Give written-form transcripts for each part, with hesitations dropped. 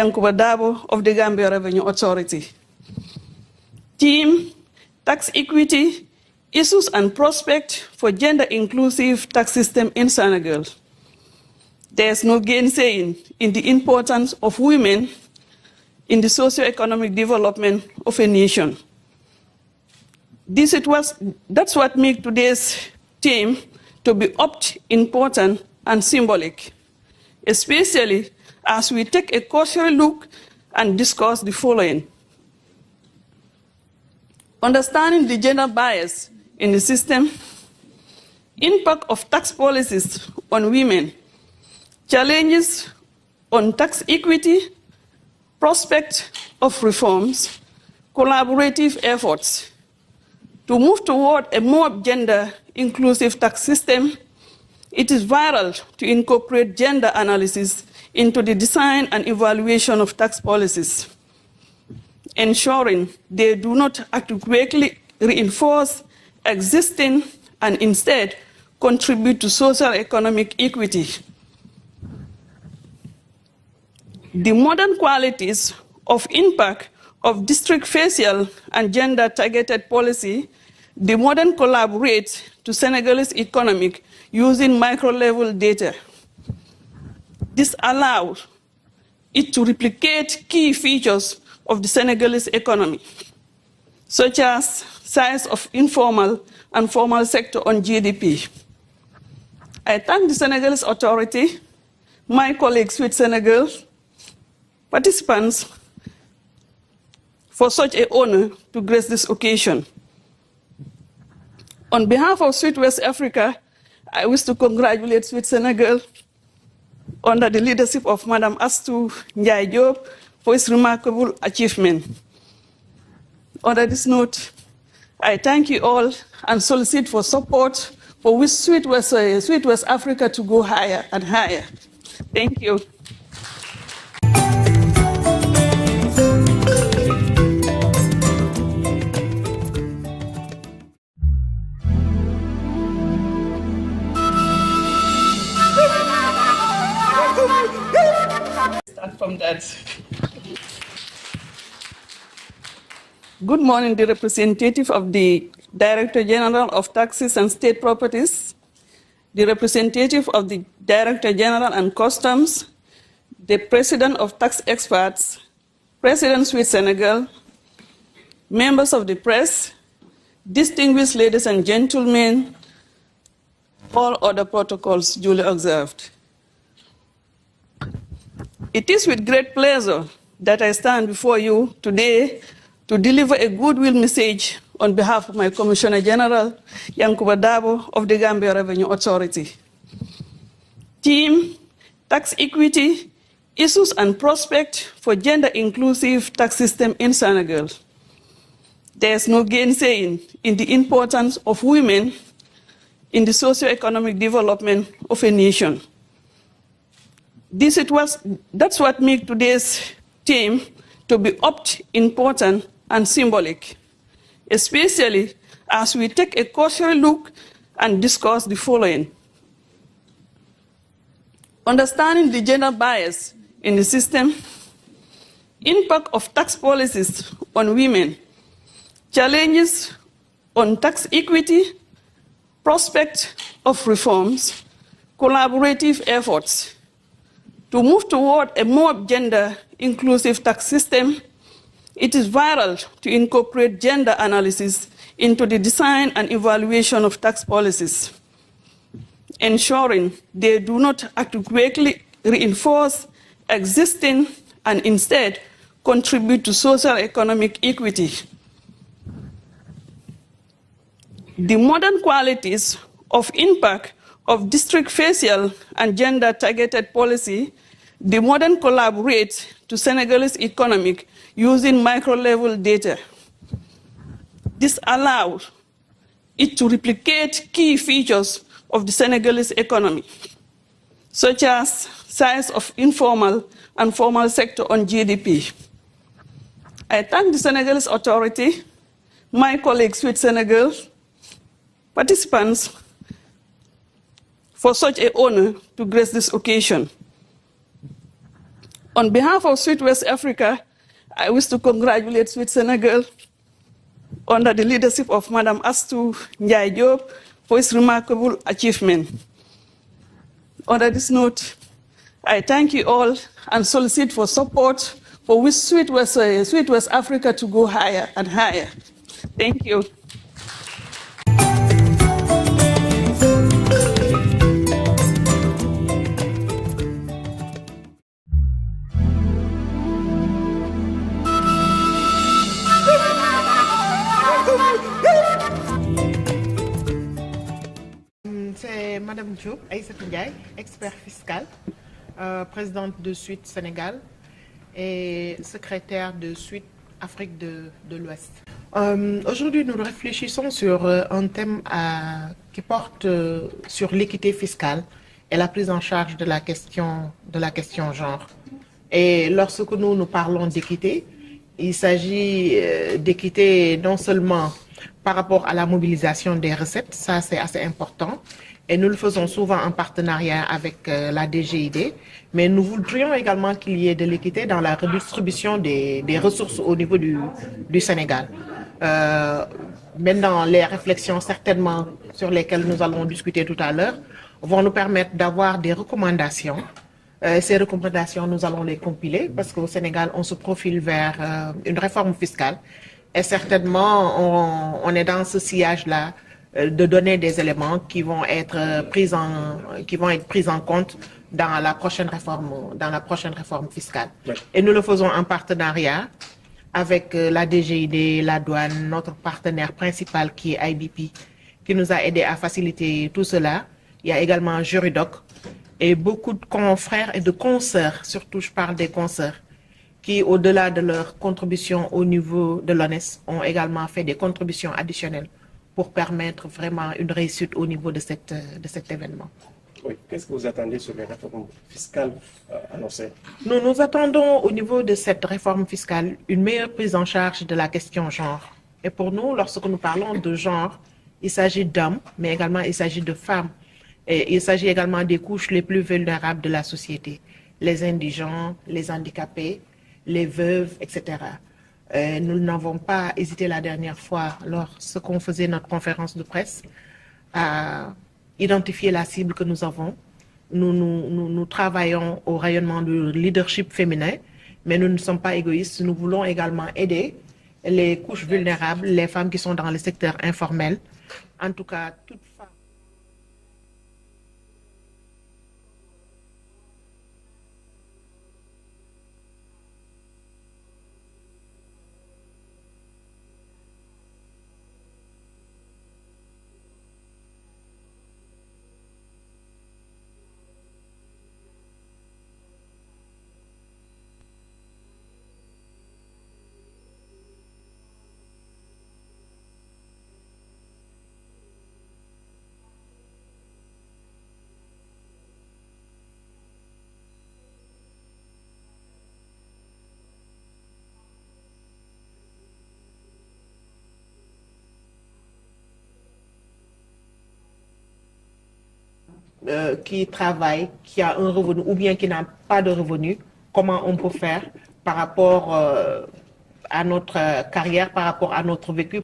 Yankuba Dabo of the Gambia Revenue Authority. Theme: Tax Equity, Issues and Prospects for Gender-Inclusive Tax System in Senegal. There's no gainsaying in the importance of women in the socio-economic development of a nation. That's what makes today's theme to be important and symbolic, especially as we take a cursory look and discuss the following. Understanding the gender bias in the system, impact of tax policies on women, challenges on tax equity, prospect of reforms, collaborative efforts to move toward a more gender-inclusive tax system. It is vital to incorporate gender analysis into the design and evaluation of tax policies, ensuring they do not adequately reinforce existing and instead contribute to social economic equity. The modern qualities of impact of district facial and gender targeted policy, the modern collaborate to Senegalese economic using micro-level data. This allows it to replicate key features of the Senegalese economy, such as size of informal and formal sector on GDP. I thank the Senegalese authority, my colleagues with Senegal, participants, for such an honor to grace this occasion. On behalf of Sweet West Africa, I wish to congratulate Sweet Senegal under the leadership of Madam Astou Ndiaye Diop for its remarkable achievement. On this note, I thank you all and solicit for support for which Sweet West Africa to go higher and higher. Thank you. Start from that. Good morning, the representative of the Director General of Taxes and State Properties, the representative of the Director General and Customs, the President of Tax Experts, President Sweet Senegal, members of the press, distinguished ladies and gentlemen, all other protocols duly observed. It is with great pleasure that I stand before you today to deliver a goodwill message on behalf of my Commissioner General, Yankuba Dabo of the Gambia Revenue Authority. Theme: Tax Equity, Issues and Prospects for Gender-Inclusive Tax System in Senegal. There is no gainsaying in the importance of women in the socio-economic development of a nation. That's what makes today's theme to be important and symbolic, especially as we take a cursory look and discuss the following. Understanding the gender bias in the system, impact of tax policies on women, challenges on tax equity, prospect of reforms, collaborative efforts to move toward a more gender-inclusive tax system. It is vital to incorporate gender analysis into the design and evaluation of tax policies, ensuring they do not adequately reinforce existing and instead contribute to social economic equity. The modern qualities of impact of district facial and gender targeted policy, the modern collaborate to Senegalese economic using micro-level data. This allows it to replicate key features of the Senegalese economy, such as size of informal and formal sector on GDP. I thank the Senegalese authority, my colleagues with Senegal, participants, for such an honor to grace this occasion. On behalf of Sweet West Africa, I wish to congratulate Sweet Senegal under the leadership of Madam Astou Ndiaye Diop for its remarkable achievement. On this note, I thank you all and solicit for support for which Sweet West Africa to go higher and higher. Thank you. C'est Madame Diop, Aïssatou Ndiaye, expert fiscal, présidente de Suite Sénégal et secrétaire de Suite Afrique de l'Ouest. Aujourd'hui, nous réfléchissons sur un thème qui porte sur l'équité fiscale et la prise en charge de la question genre. Et lorsque nous parlons d'équité, il s'agit d'équité non seulement par rapport à la mobilisation des recettes, ça c'est assez important, et nous le faisons souvent en partenariat avec la DGID, mais nous voudrions également qu'il y ait de l'équité dans la redistribution des ressources au niveau du Sénégal. Maintenant, les réflexions certainement sur lesquelles nous allons discuter tout à l'heure vont nous permettre d'avoir des recommandations. Ces recommandations, nous allons les compiler parce qu'au Sénégal, on se profile vers une réforme fiscale. Et certainement, on est dans ce sillage-là de donner des éléments qui vont être pris en compte dans la prochaine réforme fiscale. Ouais. Et nous le faisons en partenariat avec la DGID, la douane, notre partenaire principal qui est IBP, qui nous a aidé à faciliter tout cela. Il y a également Juridoc et beaucoup de confrères et de consoeurs, surtout je parle des consoeurs, qui, au-delà de leur contribution au niveau de l'ONES, ont également fait des contributions additionnelles pour permettre vraiment une réussite au niveau de cet événement. Oui. Qu'est-ce que vous attendez sur les réformes fiscales annoncées? Nous attendons au niveau de cette réforme fiscale une meilleure prise en charge de la question genre. Et pour nous, lorsque nous parlons de genre, il s'agit d'hommes, mais également il s'agit de femmes. Et il s'agit également des couches les plus vulnérables de la société, les indigents, les handicapés, les veuves, etc. Nous n'avons pas hésité la dernière fois, lorsqu'on faisait notre conférence de presse, à identifier la cible que nous avons. Nous travaillons au rayonnement du leadership féminin, mais nous ne sommes pas égoïstes. Nous voulons également aider les couches vulnérables, les femmes qui sont dans le secteur informel. En tout cas, toute femme. Qui travaille, qui a un revenu ou bien qui n'a pas de revenu, comment on peut faire par rapport à notre carrière, par rapport à notre vécu.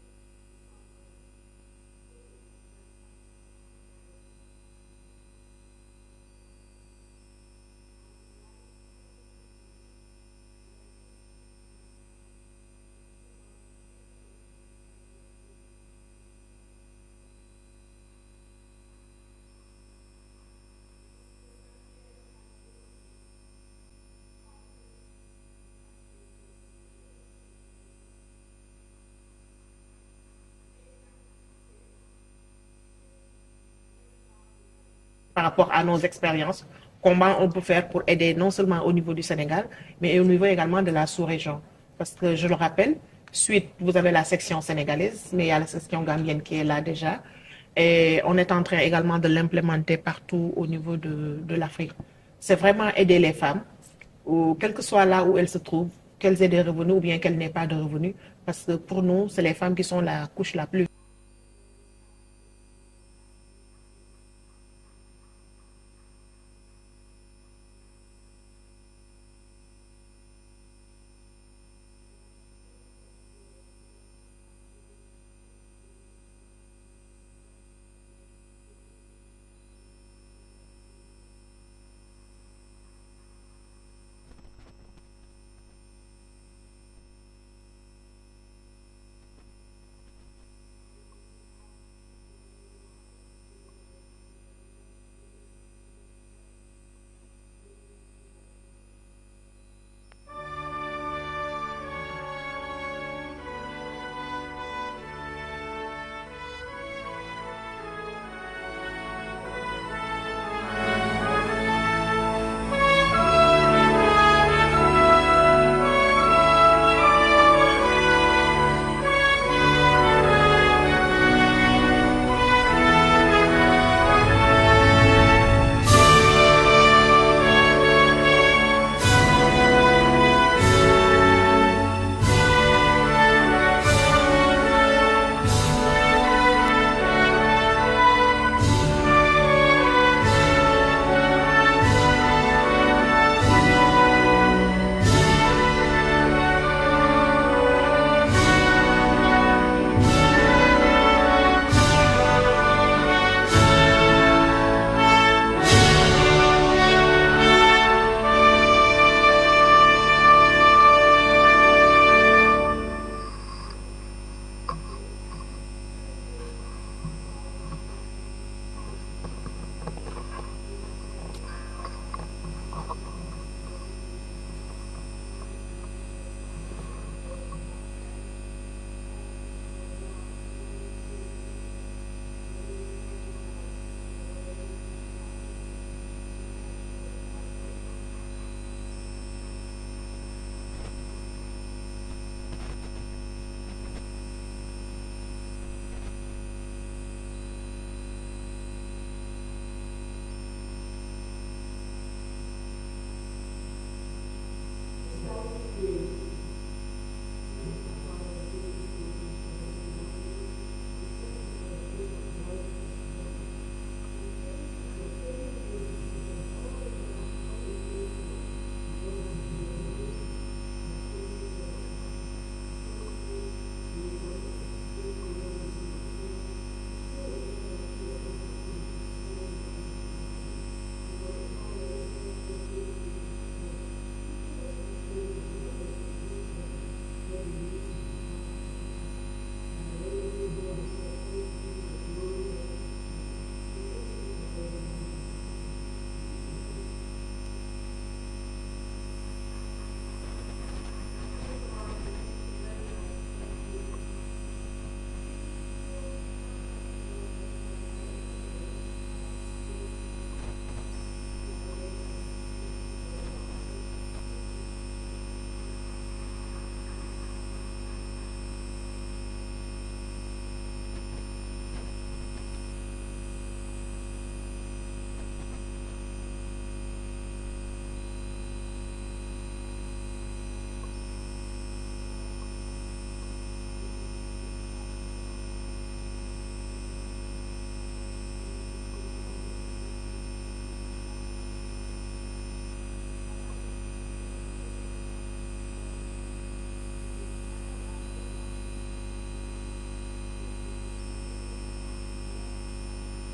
Par rapport à nos expériences, comment on peut faire pour aider non seulement au niveau du Sénégal, mais au niveau également de la sous-région. Parce que je le rappelle, suite, vous avez la section sénégalaise, mais il y a la section gambienne qui est là déjà. Et on est en train également de l'implémenter partout au niveau de l'Afrique. C'est vraiment aider les femmes, ou quel que soit là où elles se trouvent, qu'elles aient des revenus ou bien qu'elles n'aient pas de revenus. Parce que pour nous, c'est les femmes qui sont la couche la plus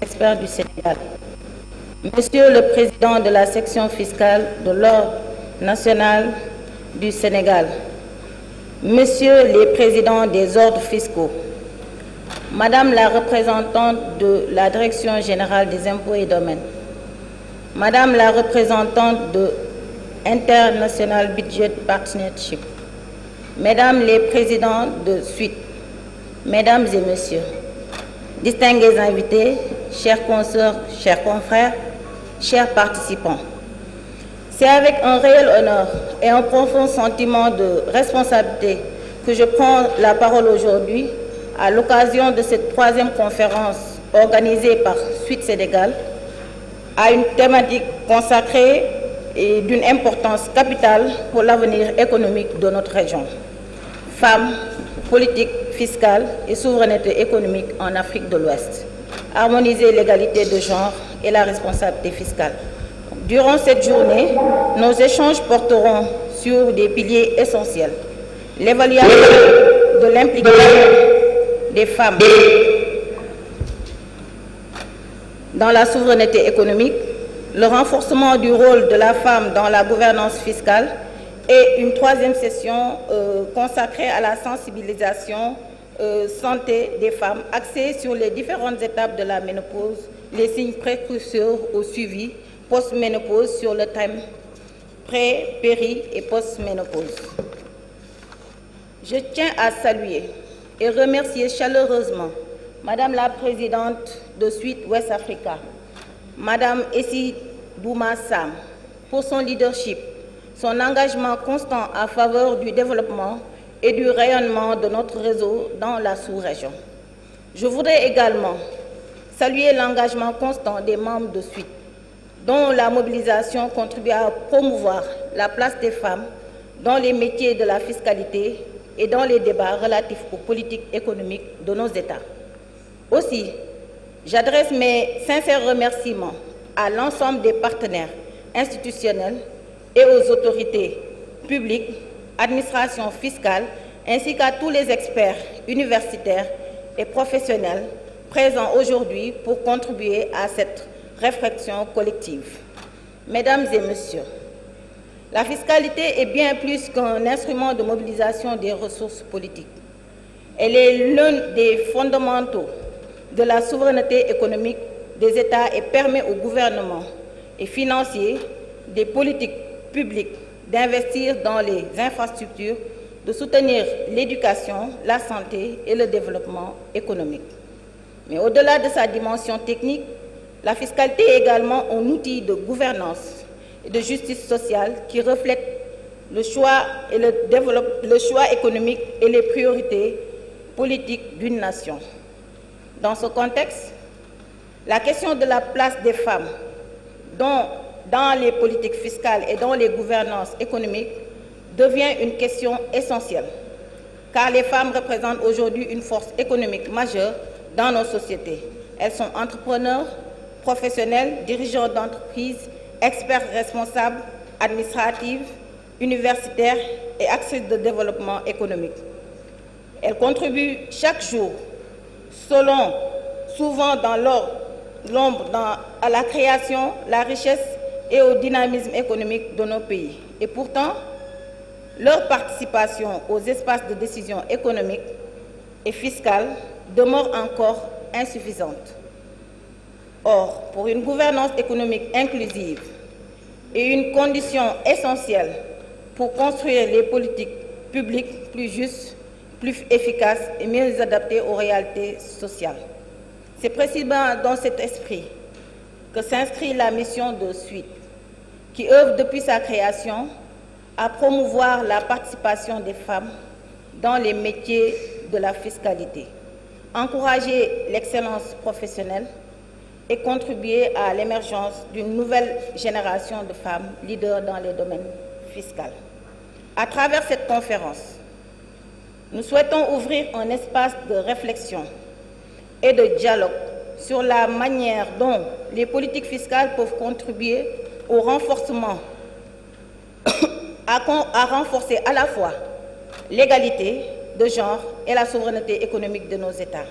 experts du Sénégal, Monsieur le Président de la section fiscale de l'Ordre national du Sénégal, Messieurs les Présidents des ordres fiscaux, Madame la représentante de la Direction générale des impôts et domaines, Madame la représentante de International Budget Partnership, Mesdames les Présidents de suite, Mesdames et Messieurs, distingués invités, chers consoeurs, chers confrères, chers participants, c'est avec un réel honneur et un profond sentiment de responsabilité que je prends la parole aujourd'hui à l'occasion de cette 3e conférence organisée par Suite Sénégal à une thématique consacrée et d'une importance capitale pour l'avenir économique de notre région. Femmes, politique fiscale et souveraineté économique en Afrique de l'Ouest. Harmoniser l'égalité de genre et la responsabilité fiscale. Durant cette journée, nos échanges porteront sur des piliers essentiels. L'évaluation de l'implication des femmes dans la souveraineté économique, le renforcement du rôle de la femme dans la gouvernance fiscale et une 3e session consacrée à la sensibilisation santé des femmes, axée sur les différentes étapes de la ménopause, les signes précurseurs au suivi post-ménopause sur le thème pré, péri et post-ménopause. Je tiens à saluer et remercier chaleureusement Madame la Présidente de Suite West Africa, Madame Essie Bouma Sam, pour son leadership, son engagement constant en faveur du développement et du rayonnement de notre réseau dans la sous-région. Je voudrais également saluer l'engagement constant des membres de Suite, dont la mobilisation contribue à promouvoir la place des femmes dans les métiers de la fiscalité et dans les débats relatifs aux politiques économiques de nos États. Aussi, j'adresse mes sincères remerciements à l'ensemble des partenaires institutionnels et aux autorités publiques, administrations fiscales, ainsi qu'à tous les experts universitaires et professionnels présents aujourd'hui pour contribuer à cette réflexion collective. Mesdames et Messieurs, la fiscalité est bien plus qu'un instrument de mobilisation des ressources politiques. Elle est l'un des fondamentaux de la souveraineté économique des États et permet au gouvernement et financiers des politiques publiques d'investir dans les infrastructures, de soutenir l'éducation, la santé et le développement économique. Mais au-delà de sa dimension technique, la fiscalité est également un outil de gouvernance et de justice sociale qui reflète le choix économique et les priorités politiques d'une nation. Dans ce contexte, la question de la place des femmes dans les politiques fiscales et dans les gouvernances économiques devient une question essentielle, car les femmes représentent aujourd'hui une force économique majeure dans nos sociétés. Elles sont entrepreneurs, professionnels, dirigeants d'entreprises, experts responsables, administratives, universitaires et actrices de développement économique. Elles contribuent chaque jour, souvent dans l'ombre, à la création, la richesse et au dynamisme économique de nos pays. Et pourtant, leur participation aux espaces de décision économique et fiscale demeure encore insuffisante. Or, pour une gouvernance économique inclusive et une condition essentielle pour construire les politiques publiques plus justes, plus efficaces et mieux adaptées aux réalités sociales. C'est précisément dans cet esprit que s'inscrit la mission de Suite, qui œuvre depuis sa création à promouvoir la participation des femmes dans les métiers de la fiscalité, encourager l'excellence professionnelle et contribuer à l'émergence d'une nouvelle génération de femmes leaders dans les domaines fiscaux. À travers cette conférence, nous souhaitons ouvrir un espace de réflexion et de dialogue sur la manière dont les politiques fiscales peuvent contribuer au renforcement, à renforcer à la fois l'égalité de genre et la souveraineté économique de nos États.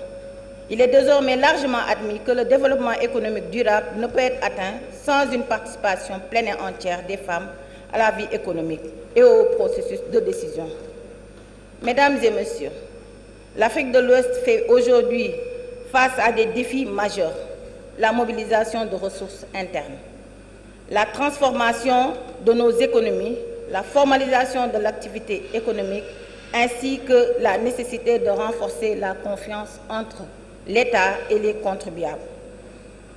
Il est désormais largement admis que le développement économique durable ne peut être atteint sans une participation pleine et entière des femmes à la vie économique et au processus de décision. Mesdames et messieurs, l'Afrique de l'Ouest fait aujourd'hui face à des défis majeurs: la mobilisation de ressources internes, la transformation de nos économies, la formalisation de l'activité économique, ainsi que la nécessité de renforcer la confiance entre l'État et les contribuables.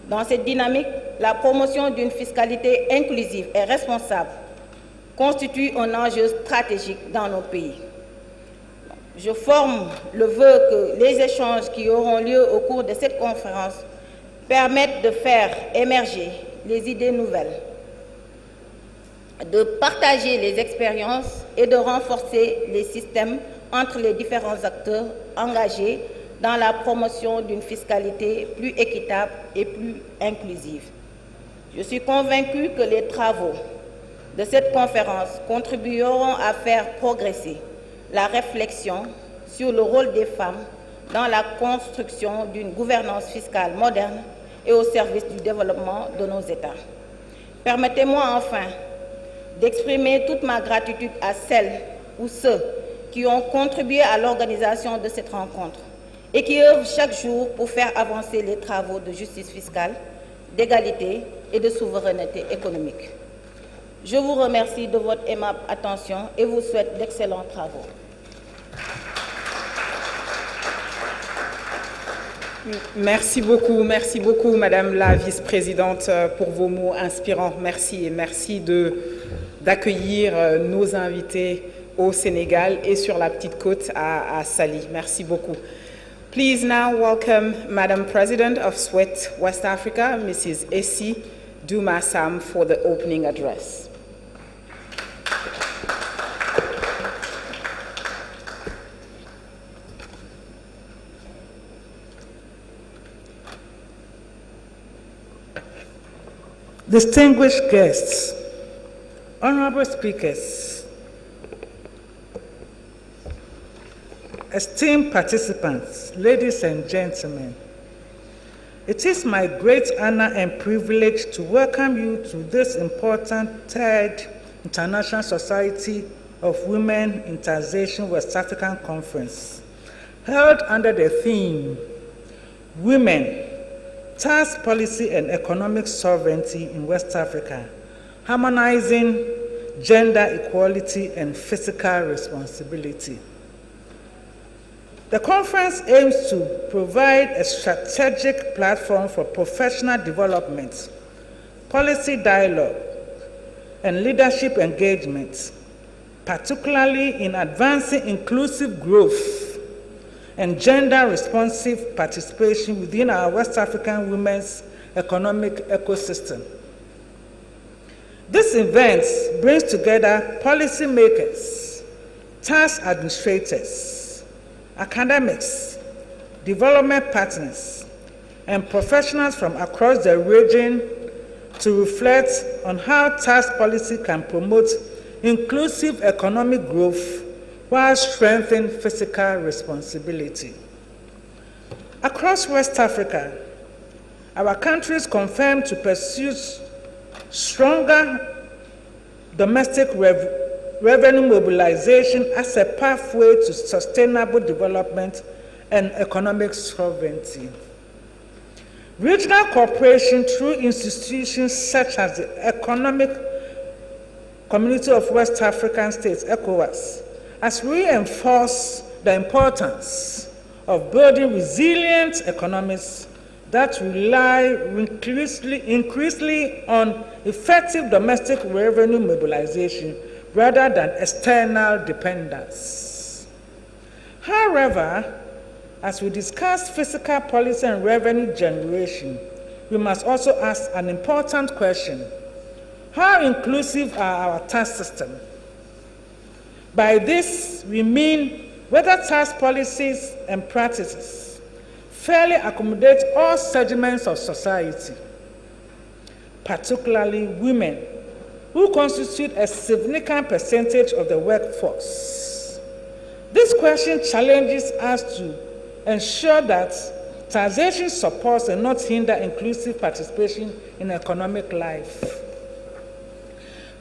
Dans cette dynamique, la promotion d'une fiscalité inclusive et responsable constitue un enjeu stratégique dans nos pays. Je forme le vœu que les échanges qui auront lieu au cours de cette conférence permettent de faire émerger les idées nouvelles, de partager les expériences et de renforcer les systèmes entre les différents acteurs engagés dans la promotion d'une fiscalité plus équitable et plus inclusive. Je suis convaincue que les travaux de cette conférence contribueront à faire progresser la réflexion sur le rôle des femmes dans la construction d'une gouvernance fiscale moderne et au service du développement de nos États. Permettez-moi enfin d'exprimer toute ma gratitude à celles ou ceux qui ont contribué à l'organisation de cette rencontre et qui œuvrent chaque jour pour faire avancer les travaux de justice fiscale, d'égalité et de souveraineté économique. Je vous remercie de votre aimable attention et vous souhaite d'excellents travaux. Merci beaucoup, Madame la Vice-présidente, pour vos mots inspirants. Merci et merci d'accueillir nos invités au Sénégal et sur la petite côte à Saly. Merci beaucoup. Please now welcome Madam President of SWET West Africa, Mrs. Essie Dumasam, for the opening address. Distinguished guests, honorable speakers, esteemed participants, ladies and gentlemen, it is my great honor and privilege to welcome you to this important third International Society of Women in Taxation West African Conference, held under the theme, Women, Tax Policy and Economic Sovereignty in West Africa, Harmonizing Gender Equality and Fiscal Responsibility. The conference aims to provide a strategic platform for professional development, policy dialogue, and leadership engagement, particularly in advancing inclusive growth and gender-responsive participation within our West African women's economic ecosystem. This event brings together policymakers, tax administrators, academics, development partners, and professionals from across the region to reflect on how tax policy can promote inclusive economic growth while strengthening fiscal responsibility. Across West Africa, our countries confirm to pursue stronger domestic revenue mobilization as a pathway to sustainable development and economic sovereignty. Regional cooperation through institutions such as the Economic Community of West African States, ECOWAS, has reinforced the importance of building resilient economies that rely increasingly on effective domestic revenue mobilization rather than external dependence. However, as we discuss fiscal policy and revenue generation, we must also ask an important question: how inclusive are our tax systems? By this, we mean whether tax policies and practices fairly accommodate all segments of society, particularly women, who constitute a significant percentage of the workforce. This question challenges us to ensure that taxation supports and not hinder inclusive participation in economic life.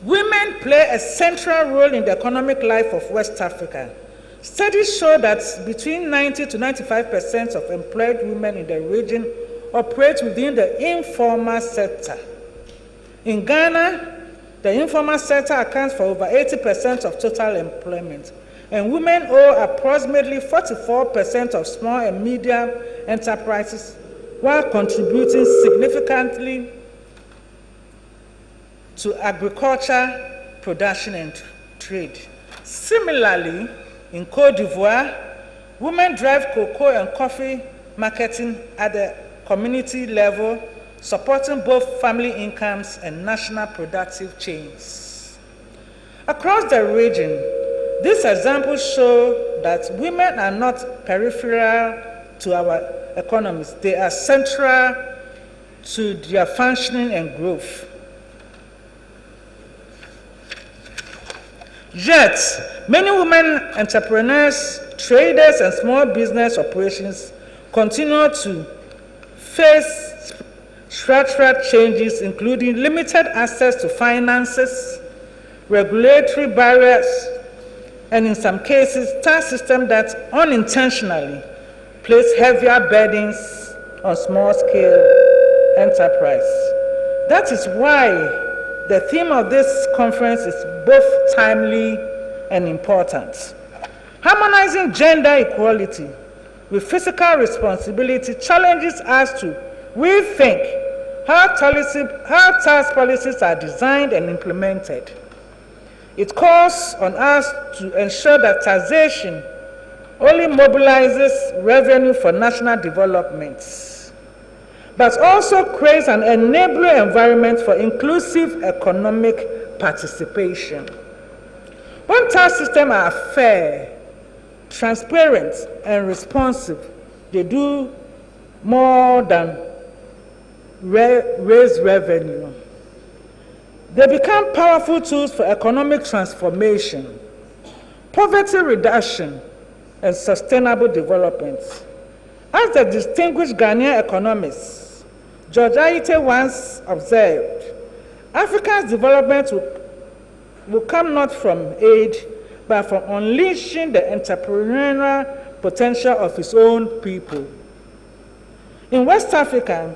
Women play a central role in the economic life of West Africa. Studies show that between 90 to 95% of employed women in the region operate within the informal sector. In Ghana, the informal sector accounts for over 80% of total employment, and women own approximately 44% of small and medium enterprises, while contributing significantly to agriculture, production, and trade. Similarly, in Côte d'Ivoire, women drive cocoa and coffee marketing at the community level, supporting both family incomes and national productive chains. Across the region, these examples show that women are not peripheral to our economies. They are central to their functioning and growth. Yet, many women entrepreneurs, traders, and small business operations continue to face structural changes, including limited access to finances, regulatory barriers, and in some cases, tax systems that unintentionally place heavier burdens on small-scale enterprise. That is why the theme of this conference is both timely and important. Harmonizing gender equality with fiscal responsibility challenges us to rethink how tax policies are designed and implemented. It calls on us to ensure that taxation only mobilizes revenue for national development, but also creates an enabling environment for inclusive economic participation. When tax systems are fair, transparent, and responsive, they do more than raise revenue. They become powerful tools for economic transformation, poverty reduction, and sustainable development. As the distinguished Ghanaian economist George Aite once observed, Africa's development will come not from aid, but from unleashing the entrepreneurial potential of its own people. In West Africa,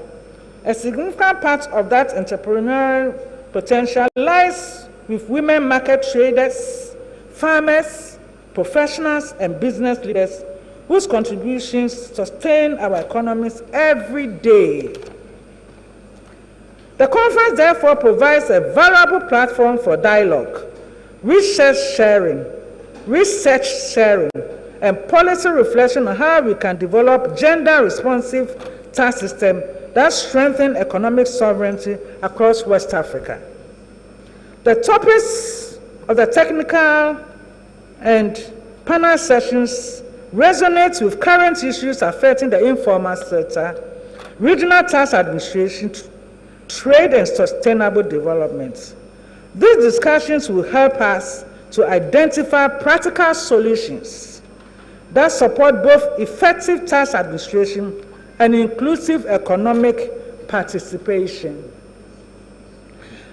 a significant part of that entrepreneurial potential lies with women market traders, farmers, professionals, and business leaders whose contributions sustain our economies every day. The conference therefore provides a valuable platform for dialogue, research sharing, and policy reflection on how we can develop gender-responsive tax systems that strengthen economic sovereignty across West Africa. The topics of the technical and panel sessions resonate with current issues affecting the informal sector, regional tax administration, trade, and sustainable development. These discussions will help us to identify practical solutions that support both effective tax administration and inclusive economic participation.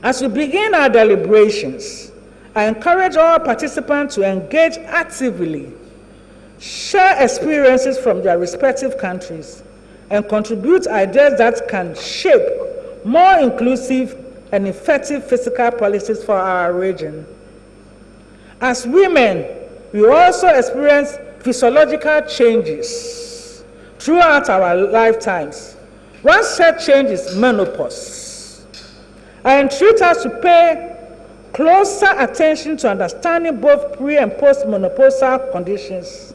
As we begin our deliberations, I encourage all participants to engage actively, share experiences from their respective countries, and contribute ideas that can shape more inclusive and effective fiscal policies for our region. As women, we also experience physiological changes throughout our lifetimes. One such change is menopause. I entreat us to pay closer attention to understanding both pre- and post-menopausal conditions.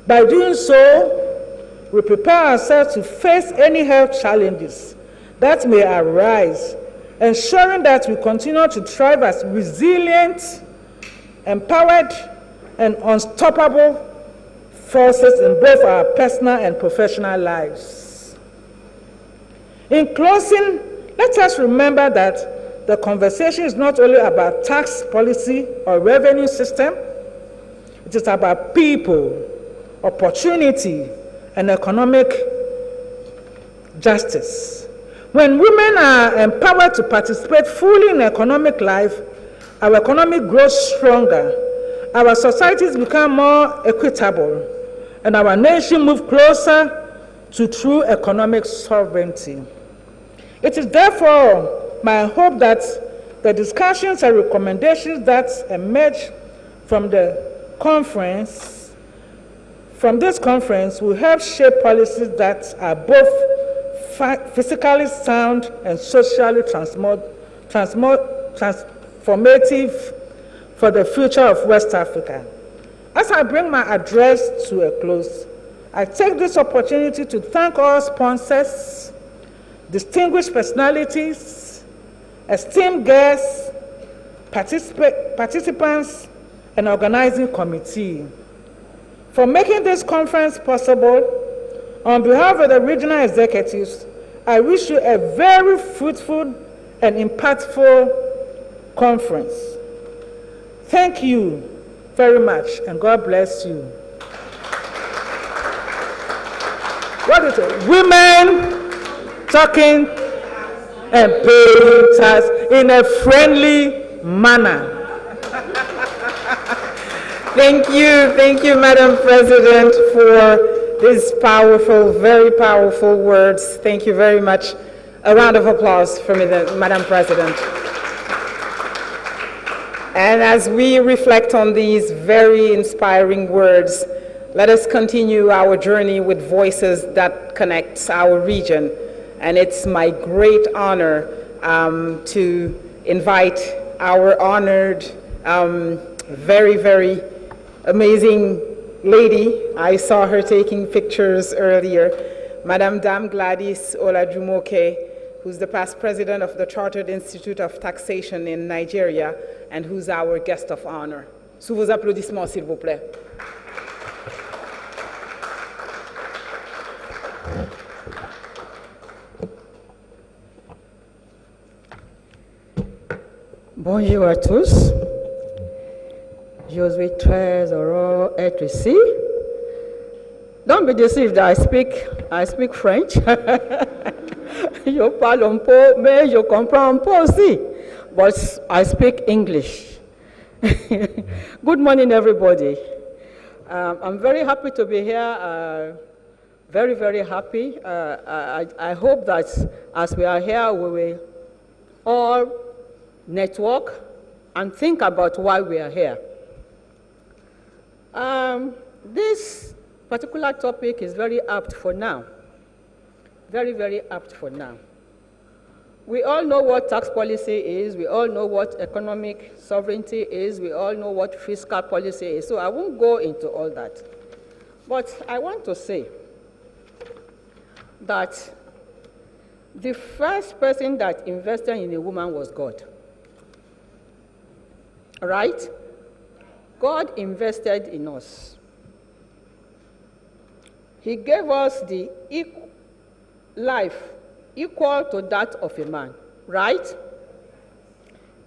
By doing so, we prepare ourselves to face any health challenges that may arise, ensuring that we continue to thrive as resilient, empowered, and unstoppable forces in both our personal and professional lives. In closing, let us remember that the conversation is not only about tax policy or revenue system, it is about people, opportunity, and economic justice. When women are empowered to participate fully in economic life, our economy grows stronger, our societies become more equitable, and our nation moves closer to true economic sovereignty. It is therefore my hope that the discussions and recommendations that emerge from this conference will help shape policies that are both physically sound and socially transformative for the future of West Africa. As I bring my address to a close, I take this opportunity to thank all sponsors, distinguished personalities, esteemed guests, participants, and organizing committee for making this conference possible. On behalf of the regional executives, I wish you a very fruitful and impactful conference. Thank you very much, and God bless you. What is it? Women talking and paying tax in a friendly manner. Thank you, Madam President, for these powerful, very powerful words. Thank you very much. A round of applause for Madam President. And as we reflect on these very inspiring words, let us continue our journey with voices that connect our region. And it's my great honor to invite our honored, very, very amazing lady. I saw her taking pictures earlier, Madame Dame Gladys Olajumoke, who's the past president of the Chartered Institute of Taxation in Nigeria, and who's our guest of honor. Sous vos applaudissements, s'il vous plaît. Bonjour à tous. Je suis très heureux d'être ici. Don't be deceived, I speak French. Je parle un peu, mais je comprends un peu aussi. But I speak English. Good morning, everybody. I'm very happy to be here. Very, very happy. I hope that as we are here, we will all network and think about why we are here. This particular topic is very apt for now. Very, very apt for now. We all know what tax policy is. We all know what economic sovereignty is. We all know what fiscal policy is. So I won't go into all that. But I want to say that the first person that invested in a woman was God. Right? God invested in us. He gave us the life equal to that of a man, right?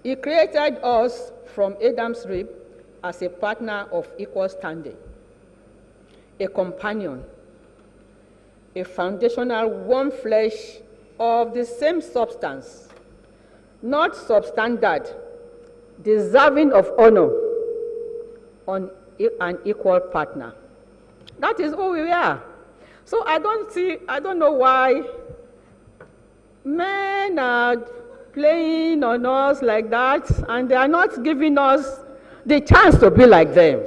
He created us from Adam's rib as a partner of equal standing, a companion, a foundational one flesh of the same substance, not substandard, deserving of honor, on an equal partner. That is who we are. So I don't know why men are playing on us like that, and they are not giving us the chance to be like them.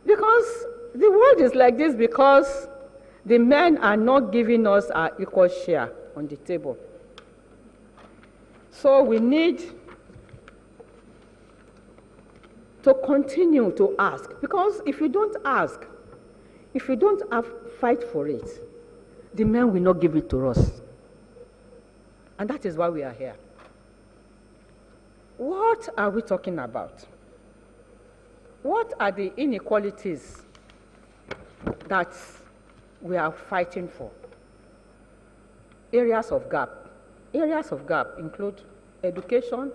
Because the world is like this because the men are not giving us our equal share on the table. So we need to continue to ask, because if you don't ask, if you don't fight for it, the men will not give it to us. And that is why we are here. What are we talking about? What are the inequalities that we are fighting for? Areas of gap. Areas of gap include education,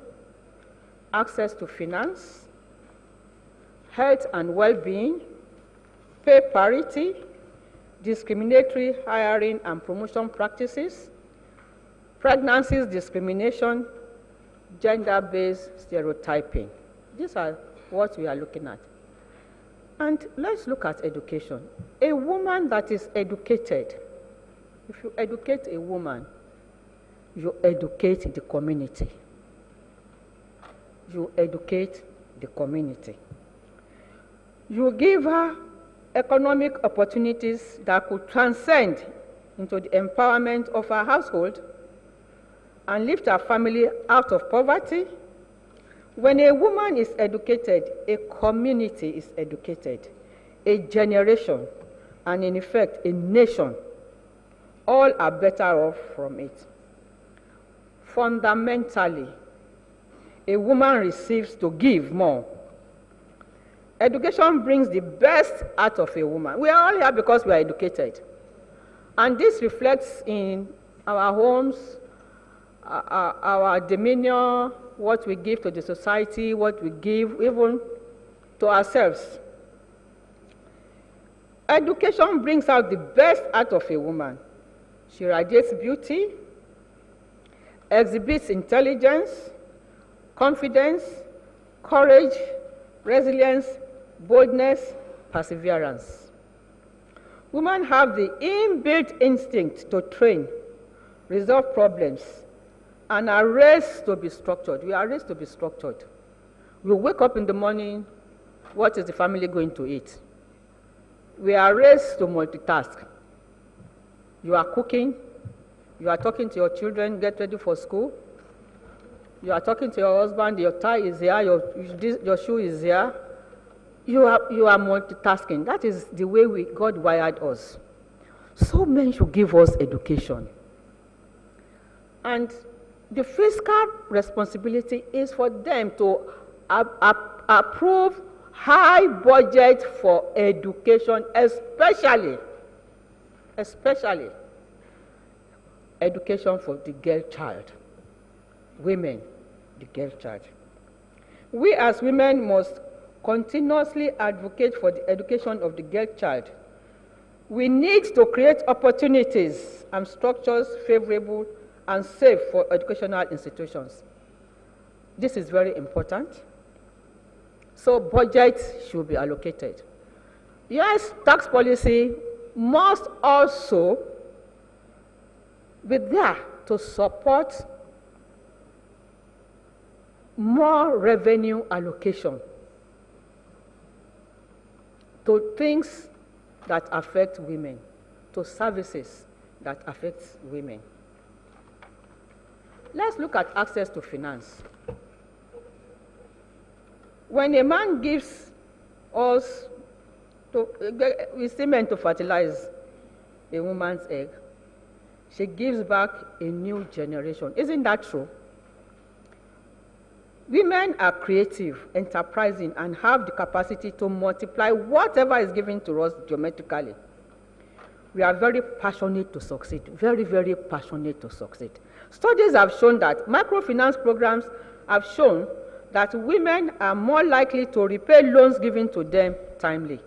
access to finance, health and well-being, pay parity, discriminatory hiring and promotion practices, pregnancies discrimination, gender-based stereotyping. These are what we are looking at. And let's look at education. A woman that is educated, if you educate a woman, you educate the community. You educate the community. You give her economic opportunities that could transcend into the empowerment of her household and lift her family out of poverty. When a woman is educated, a community is educated, a generation, and in effect, a nation, all are better off from it. Fundamentally, a woman receives to give more. Education brings the best out of a woman. We are all here because we are educated. And this reflects in our homes, our demeanor, what we give to the society, what we give even to ourselves. Education brings out the best out of a woman. She radiates beauty, exhibits intelligence, confidence, courage, resilience, boldness, perseverance. Women have the inbuilt instinct to train, resolve problems, and are raised to be structured. We are raised to be structured. We wake up in the morning, what is the family going to eat? We are raised to multitask. You are cooking, you are talking to your children, get ready for school. You are talking to your husband, your tie is here, your shoe is here. You are multitasking. That is the way God wired us. So men should give us education. And the fiscal responsibility is for them to approve high budget for education, especially education for the girl child, women, the girl child. We as women must continuously advocate for the education of the girl child. We need to create opportunities and structures favorable and safe for educational institutions. This is very important. So budget should be allocated. Yes, tax policy must also be there to support more revenue allocation to things that affect women, to services that affect women. Let's look at access to finance. When a man gives us semen to fertilize a woman's egg, she gives back a new generation. Isn't that true? Women are creative, enterprising, and have the capacity to multiply whatever is given to us geometrically. We are very passionate to succeed, very, very passionate to succeed. Studies have shown that microfinance programs have shown that women are more likely to repay loans given to them timely.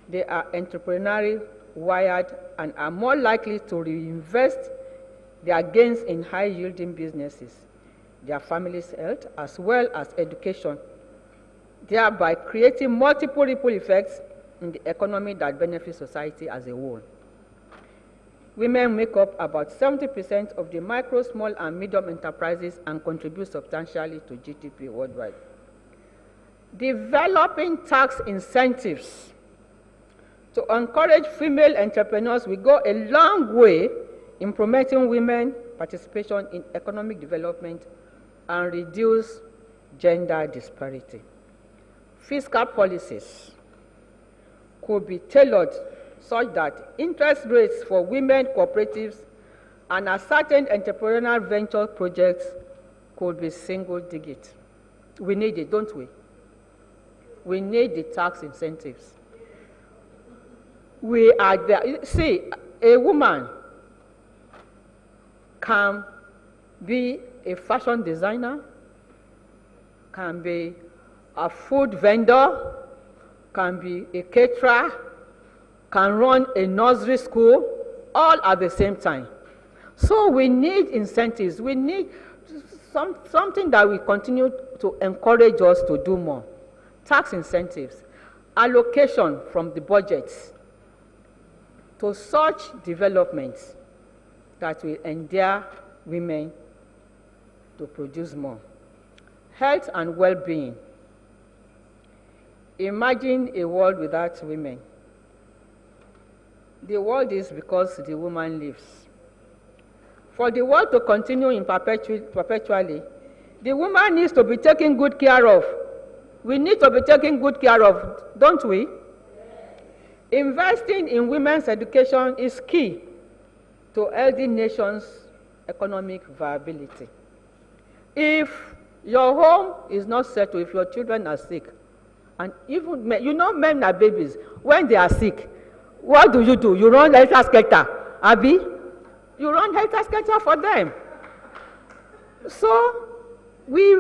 They are entrepreneurial, wired, and are more likely to reinvest their gains in high-yielding businesses, their family's health, as well as education, thereby creating multiple ripple effects in the economy that benefits society as a whole. Women make up about 70% of the micro, small, and medium enterprises and contribute substantially to GDP worldwide. Developing tax incentives to encourage female entrepreneurs will go a long way in promoting women's participation in economic development and reduce gender disparity. Fiscal policies could be tailored such that interest rates for women cooperatives and a certain entrepreneurial venture projects could be single digit. We need it, don't we? We need the tax incentives. We are there. See, a woman can be a fashion designer, can be a food vendor, can be a caterer, can run a nursery school all at the same time. So we need incentives. We need something that will continue to encourage us to do more. Tax incentives, allocation from the budgets to such developments that will endear women to produce more. Health and well-being. Imagine a world without women. The world is because the woman lives. For the world to continue in perpetually, the woman needs to be taken good care of. We need to be taken good care of, don't we? Investing in women's education is key to healthy nations' economic viability. If your home is not settled, if your children are sick, and even men, you know men are babies, when they are sick, what do? You run helter-skelter, Abby? You run helter-skelter for them. So, we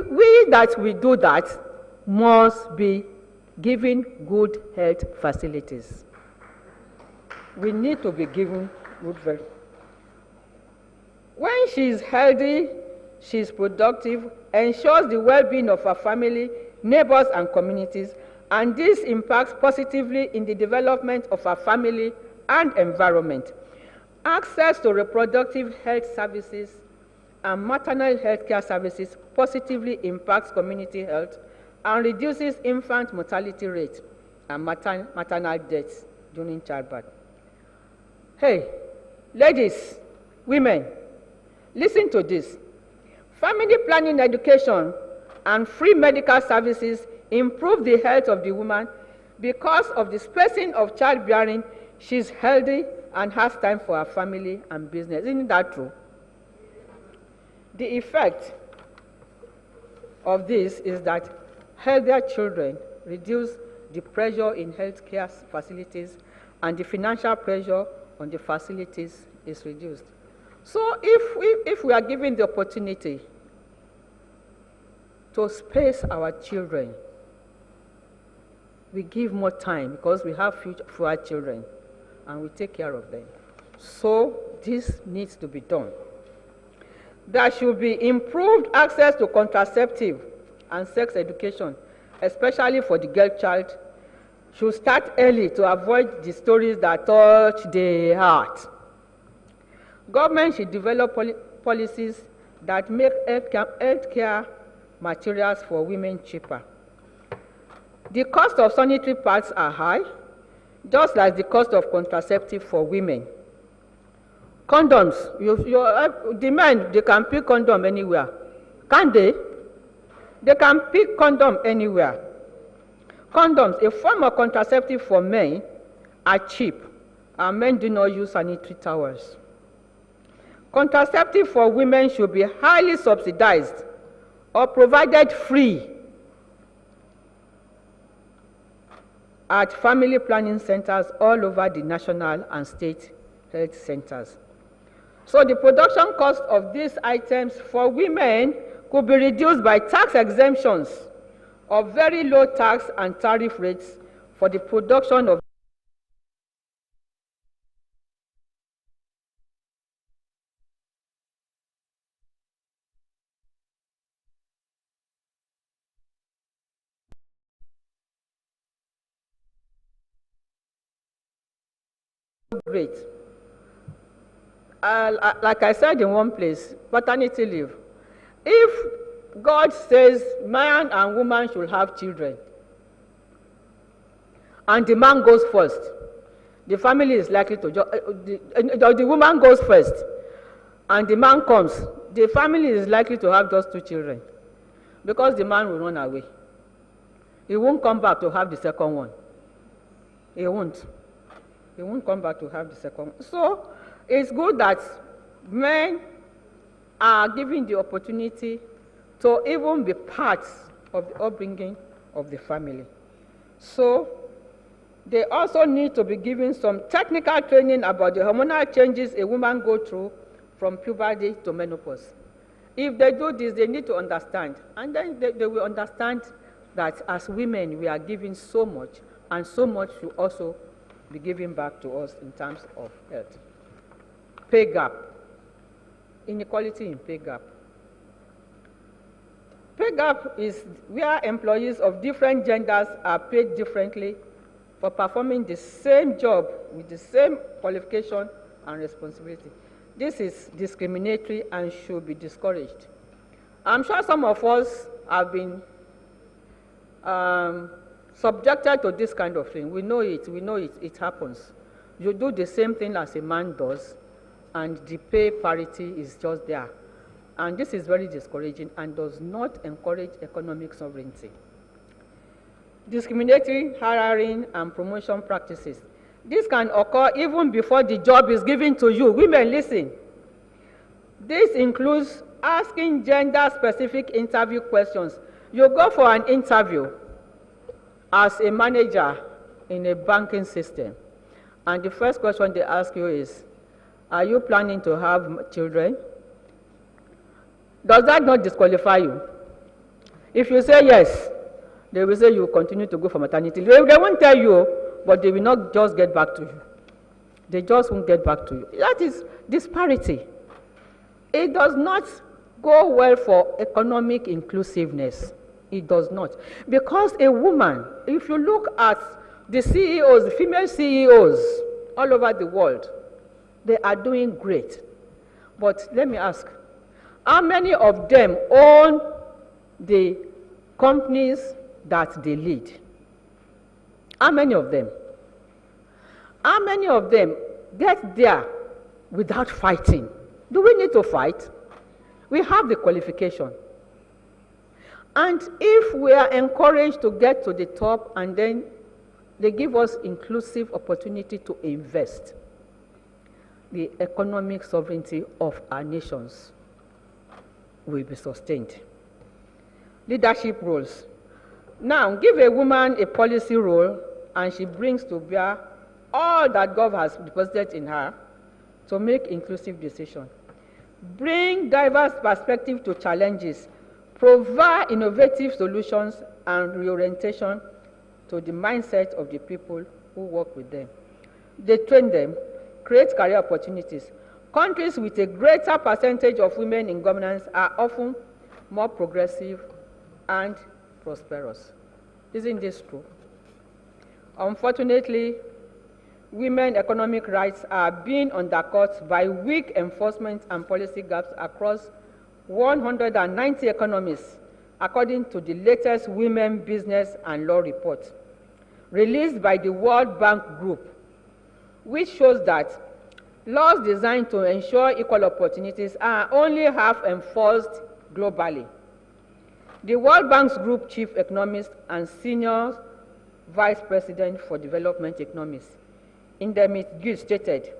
that we do that must be given good health facilities. We need to be given good health. When she is healthy, she is productive, ensures the well-being of her family, neighbors, and communities, and this impacts positively in the development of her family and environment. Access to reproductive health services and maternal health care services positively impacts community health and reduces infant mortality rate and maternal deaths during childbirth. Hey, ladies, women, listen to this. Family planning education and free medical services improve the health of the woman because of the spacing of childbearing. She's healthy and has time for her family and business. Isn't that true? The effect of this is that healthier children reduce the pressure in healthcare facilities, and the financial pressure on the facilities is reduced. So if we are given the opportunity to space our children, we give more time because we have future for our children and we take care of them. So this needs to be done. There should be improved access to contraceptive and sex education, especially for the girl child. Should start early to avoid the stories that touch the heart. Government should develop policies that make healthcare materials for women cheaper. The cost of sanitary pads are high, just like the cost of contraceptive for women. Condoms, the men, they can pick condom anywhere. Can't they? They can pick condom anywhere. Condoms, a form of contraceptive for men, are cheap, and men do not use sanitary towels. Contraceptive for women should be highly subsidized or provided free at family planning centers all over the national and state health centers. So the production cost of these items for women could be reduced by tax exemptions of very low tax and tariff rates for the production of great. Like I said in one place, paternity leave. If God says man and woman should have children, and the man goes first, the family is likely to the woman goes first, and the man comes, the family is likely to have just 2 children, because the man will run away. He won't come back to have the second one. He won't. He won't come back to have the second one. So it's good that men are given the opportunity to even be part of the upbringing of the family. So they also need to be given some technical training about the hormonal changes a woman goes through from puberty to menopause. If they do this, they need to understand. And then they will understand that as women, we are given so much, and so much should also be given back to us in terms of health. Pay gap. Inequality in pay gap. Pay gap is where employees of different genders are paid differently for performing the same job with the same qualification and responsibility. This is discriminatory and should be discouraged. I'm sure some of us have been subjected to this kind of thing. We know it happens. You do the same thing as a man does, and the pay parity is just there. And this is very discouraging and does not encourage economic sovereignty. Discriminatory hiring and promotion practices. This can occur even before the job is given to you. Women, listen. This includes asking gender-specific interview questions. You go for an interview as a manager in a banking system, and the first question they ask you is, are you planning to have children? Does that not disqualify you? If you say yes, they will say you continue to go for maternity leave. They won't tell you, but they will not just get back to you. They just won't get back to you. That is disparity. It does not go well for economic inclusiveness. It does not. Because a woman, if you look at the CEOs, the female CEOs all over the world, they are doing great. But let me ask, how many of them own the companies that they lead? How many of them? How many of them get there without fighting? Do we need to fight? We have the qualification. And if we are encouraged to get to the top and then they give us inclusive opportunity to invest, the economic sovereignty of our nations will be sustained. Leadership roles. Now, give a woman a policy role and she brings to bear all that God has deposited in her to make inclusive decisions. Bring diverse perspective to challenges, provide innovative solutions and reorientation to the mindset of the people who work with them. They train them, create career opportunities. Countries with a greater percentage of women in governance are often more progressive and prosperous. Isn't this true? Unfortunately, women's economic rights are being undercut by weak enforcement and policy gaps across 190 economies, according to the latest Women, Business and Law report, released by the World Bank Group, which shows that laws designed to ensure equal opportunities are only half enforced globally. The World Bank's Group Chief Economist and Senior Vice President for Development Economics, Indemit Gill, stated,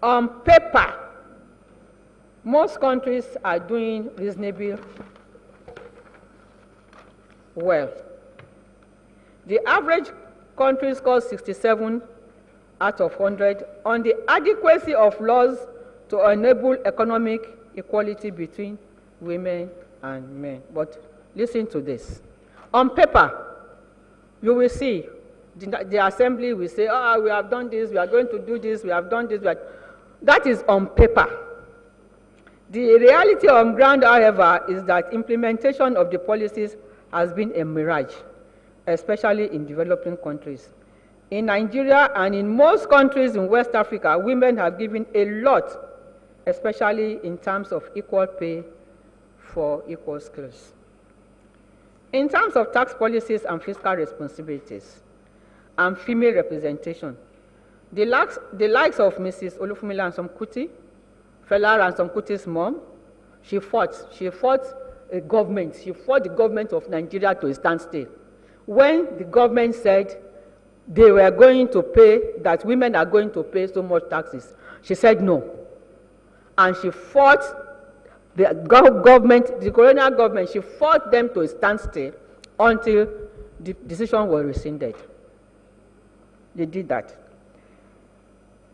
on paper, most countries are doing reasonably well. The average country scores 67 out of 100 on the adequacy of laws to enable economic equality between women and men. But listen to this. On paper, you will see the assembly will say, oh, we have done this, we are going to do this, we have done this. That is on paper. The reality on ground, however, is that implementation of the policies has been a mirage, especially in developing countries. In Nigeria and in most countries in West Africa, women have given a lot, especially in terms of equal pay for equal skills. In terms of tax policies and fiscal responsibilities and female representation, the likes of Mrs. Olufumi Ansom Kuti, Fela Ransom Kuti's mom, she fought the government of Nigeria to a standstill. When the government said they were going to pay, that women are going to pay so much taxes, she said no. And she fought the government, the colonial government, she fought them to a standstill until the decision was rescinded. They did that.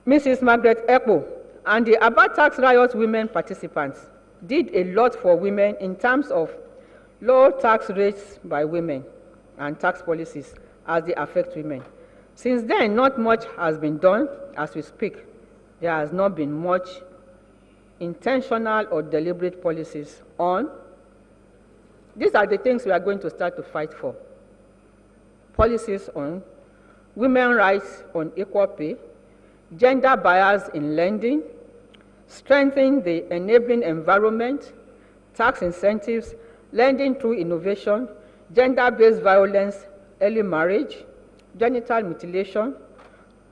Mrs. Margaret Ekpo and the Aba tax riot women participants did a lot for women in terms of low tax rates by women and tax policies as they affect women. Since then, not much has been done. As we speak, there has not been much intentional or deliberate policies on. These are the things we are going to start to fight for. Policies on women's rights on equal pay, gender bias in lending, strengthening the enabling environment, tax incentives, lending through innovation, gender-based violence, early marriage, genital mutilation.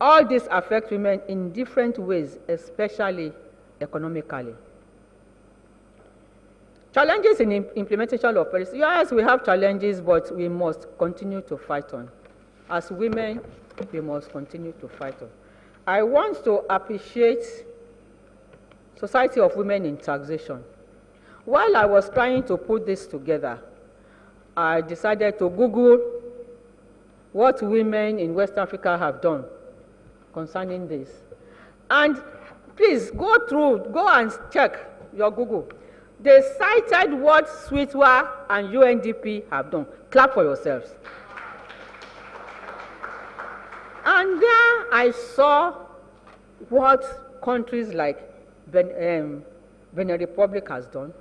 All these affect women in different ways, especially economically. Challenges in implementation of policy. Yes, we have challenges, but we must continue to fight on. As women, we must continue to fight on. I want to appreciate Society of Women in Taxation. While I was trying to put this together, I decided to Google what women in West Africa have done concerning this. And please go and check your Google. They cited what SWITWA and UNDP have done. Clap for yourselves. And there I saw what countries like Benin Republic has done,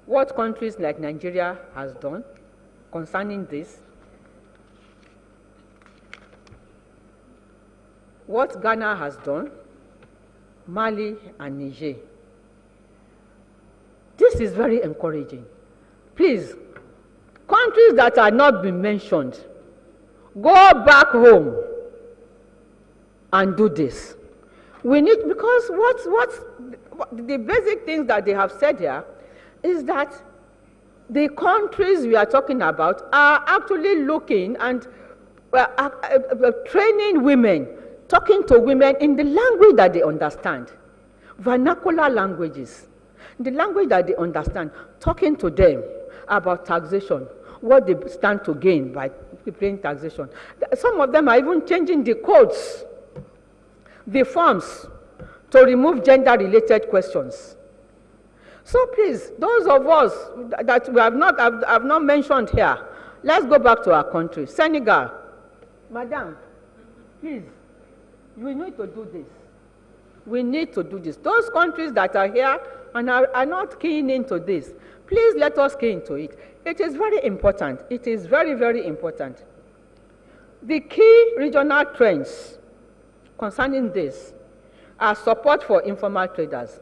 what countries like Nigeria has done concerning this, what Ghana has done, Mali and Niger. This is very encouraging. Please, countries that are not been mentioned, go back home and do this. We need, because what the basic things that they have said here is that the countries we are talking about are actually looking and training women, talking to women in the language that they understand, vernacular languages, the language that they understand, talking to them about taxation, what they stand to gain by paying taxation. Some of them are even changing the codes, the forms, to remove gender-related questions. So please, those of us that we have not mentioned here, let's go back to our country. Senegal, Madam, please, we need to do this. We need to do this. Those countries that are here and are not keying into this, please let us key into it. It is very important. It is very, very important. The key regional trends concerning this are support for informal traders.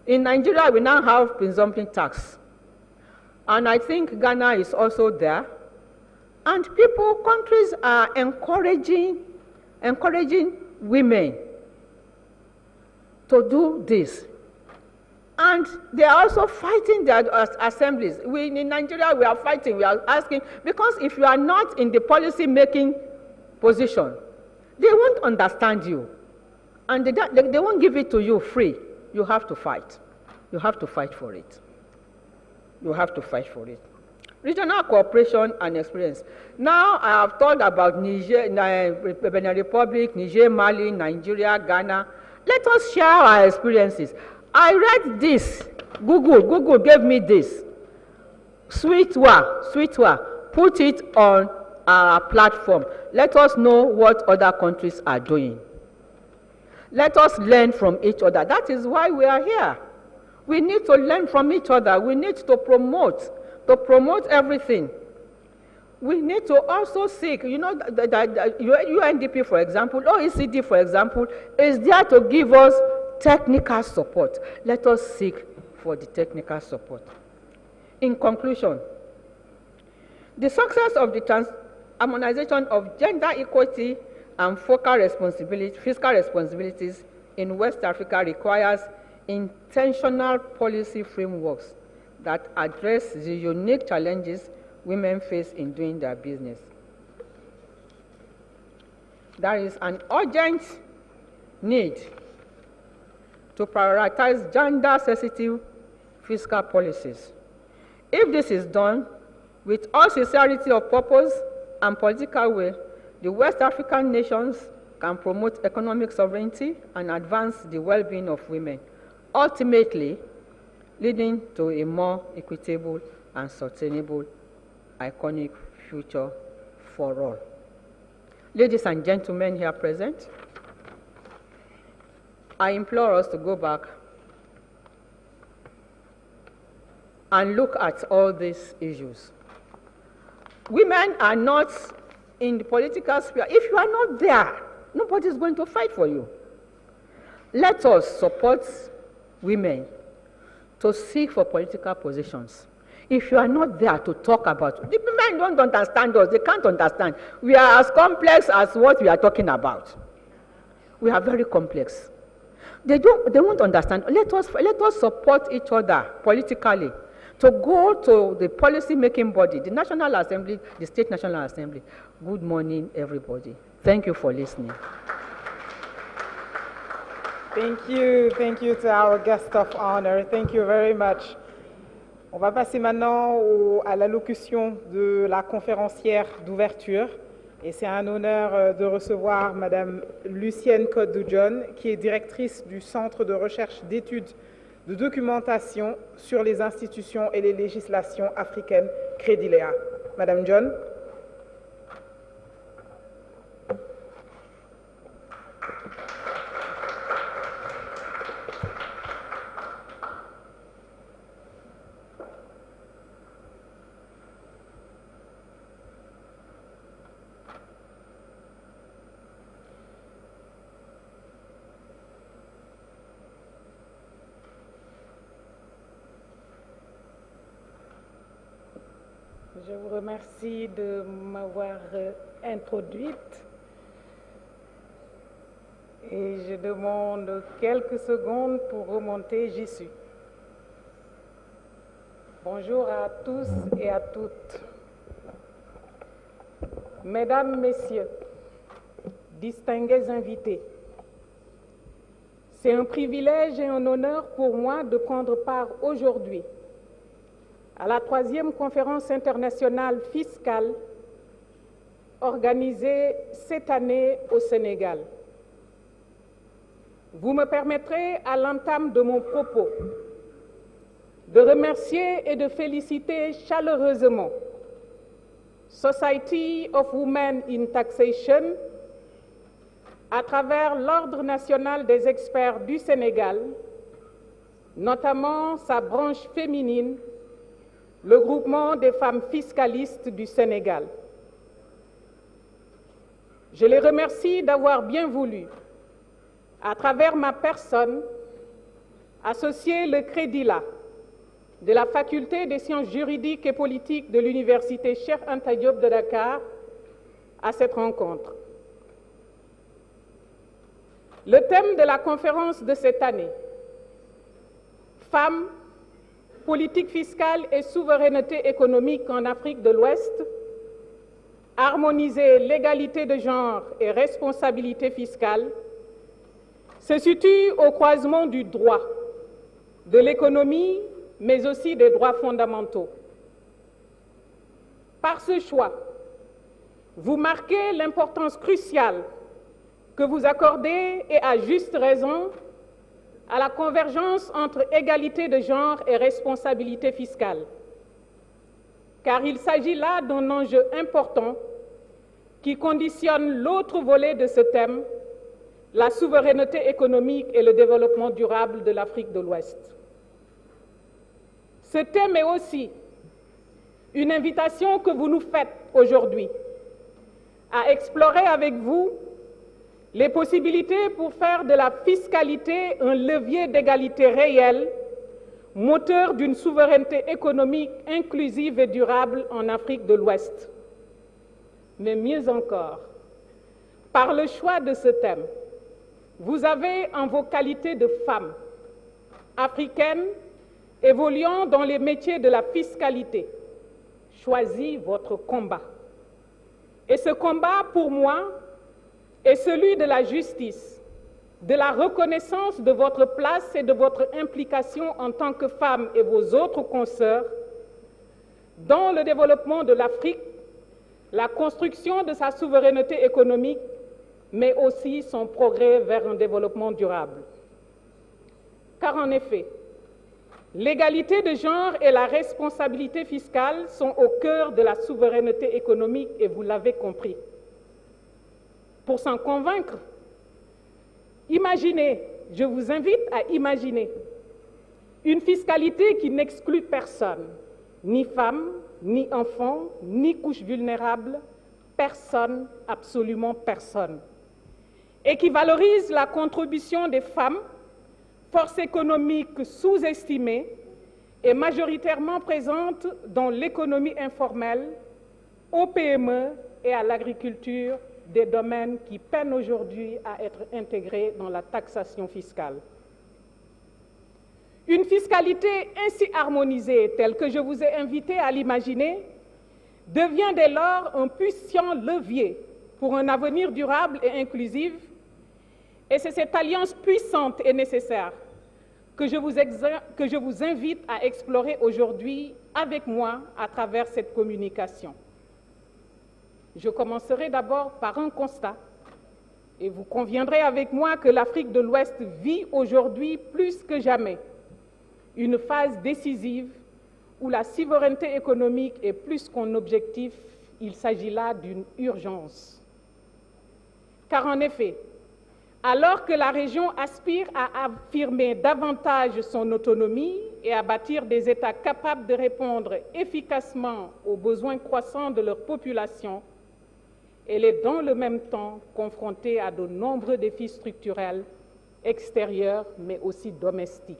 In Nigeria, we now have presumptive tax. And I think Ghana is also there. And countries are encouraging women to do this. And they are also fighting their assemblies. In Nigeria, we are fighting, we are asking, because if you are not in the policy-making position, they won't understand you. And they won't give it to you free. You have to fight. You have to fight for it. You have to fight for it. Regional cooperation and experience. Now I have talked about Niger, Benin Republic, Niger, Mali, Nigeria, Ghana. Let us share our experiences. I read this. Google gave me this. SWITWA, put it on our platform. Let us know what other countries are doing. Let us learn from each other. That is why we are here. We need to learn from each other. We need to promote everything. We need to also seek, the UNDP, for example, OECD, for example, is there to give us technical support. Let us seek for the technical support. In conclusion, the success of the harmonization of gender equity and fiscal responsibilities in West Africa requires intentional policy frameworks that address the unique challenges women face in doing their business. There is an urgent need to prioritize gender-sensitive fiscal policies. If this is done with all sincerity of purpose and political will, the West African nations can promote economic sovereignty and advance the well-being of women, ultimately leading to a more equitable and sustainable iconic future for all. ladies and gentlemen here present, I implore us to go back and look at all these issues. Women are not in the political sphere. If you are not there, nobody is going to fight for you. Let us support women to seek for political positions. If you are not there to talk about it, the women don't understand us, they can't understand. We are as complex as what we are talking about. We are very complex. They won't understand. Let us support each other politically to go to the policy-making body, the National Assembly, the State National Assembly. Good morning, everybody. Thank you for listening. Thank you to our guest of honor. Thank you very much. On va passer maintenant à l'allocution de la conférencière d'ouverture. Et c'est un honneur de recevoir Madame Lucienne Codou-John, qui est directrice du Centre de recherche d'études de documentation sur les institutions et les législations africaines, Crédilea. Madame John. Je vous remercie de m'avoir introduite et je demande quelques secondes pour remonter, j'y suis. Bonjour à tous et à toutes. Mesdames, Messieurs, distingués invités, c'est un privilège et un honneur pour moi de prendre part aujourd'hui à la 3e conférence internationale fiscale organisée cette année au Sénégal. Vous me permettrez, à l'entame de mon propos, de remercier et de féliciter chaleureusement Society of Women in Taxation à travers l'Ordre national des experts du Sénégal, notamment sa branche féminine, le Groupement des Femmes Fiscalistes du Sénégal. Je les remercie d'avoir bien voulu, à travers ma personne, associer le Crédilea de la Faculté des sciences juridiques et politiques de l'Université Cheikh Anta Diop de Dakar à cette rencontre. Le thème de la conférence de cette année, Femmes, politique fiscale et souveraineté économique en Afrique de l'Ouest, harmoniser l'égalité de genre et responsabilité fiscale, se situe au croisement du droit, de l'économie, mais aussi des droits fondamentaux. Par ce choix, vous marquez l'importance cruciale que vous accordez, et à juste raison, à la convergence entre égalité de genre et responsabilité fiscale. Car il s'agit là d'un enjeu important qui conditionne l'autre volet de ce thème, la souveraineté économique et le développement durable de l'Afrique de l'Ouest. Ce thème est aussi une invitation que vous nous faites aujourd'hui à explorer avec vous les possibilités pour faire de la fiscalité un levier d'égalité réelle, moteur d'une souveraineté économique inclusive et durable en Afrique de l'Ouest. Mais mieux encore, par le choix de ce thème, vous avez, en vos qualités de femmes africaines évoluant dans les métiers de la fiscalité, choisi votre combat. Et ce combat, pour moi, est celui de la justice, de la reconnaissance de votre place et de votre implication en tant que femme et vos autres consoeurs dans le développement de l'Afrique, la construction de sa souveraineté économique, mais aussi son progrès vers un développement durable. Car en effet, l'égalité de genre et la responsabilité fiscale sont au cœur de la souveraineté économique, et vous l'avez compris. Pour s'en convaincre, imaginez, je vous invite à imaginer une fiscalité qui n'exclut personne, ni femmes, ni enfants, ni couches vulnérables, personne, absolument personne, et qui valorise la contribution des femmes, force économique sous-estimée et majoritairement présente dans l'économie informelle, aux PME et à l'agriculture, des domaines qui peinent aujourd'hui à être intégrés dans la taxation fiscale. Une fiscalité ainsi harmonisée, telle que je vous ai invité à l'imaginer, devient dès lors un puissant levier pour un avenir durable et inclusif, et c'est cette alliance puissante et nécessaire que je vous invite à explorer aujourd'hui avec moi à travers cette communication. Je commencerai d'abord par un constat, et vous conviendrez avec moi que l'Afrique de l'Ouest vit aujourd'hui plus que jamais une phase décisive où la souveraineté économique est plus qu'un objectif, il s'agit là d'une urgence. Car en effet, alors que la région aspire à affirmer davantage son autonomie et à bâtir des États capables de répondre efficacement aux besoins croissants de leur population, elle est dans le même temps confrontée à de nombreux défis structurels, extérieurs, mais aussi domestiques.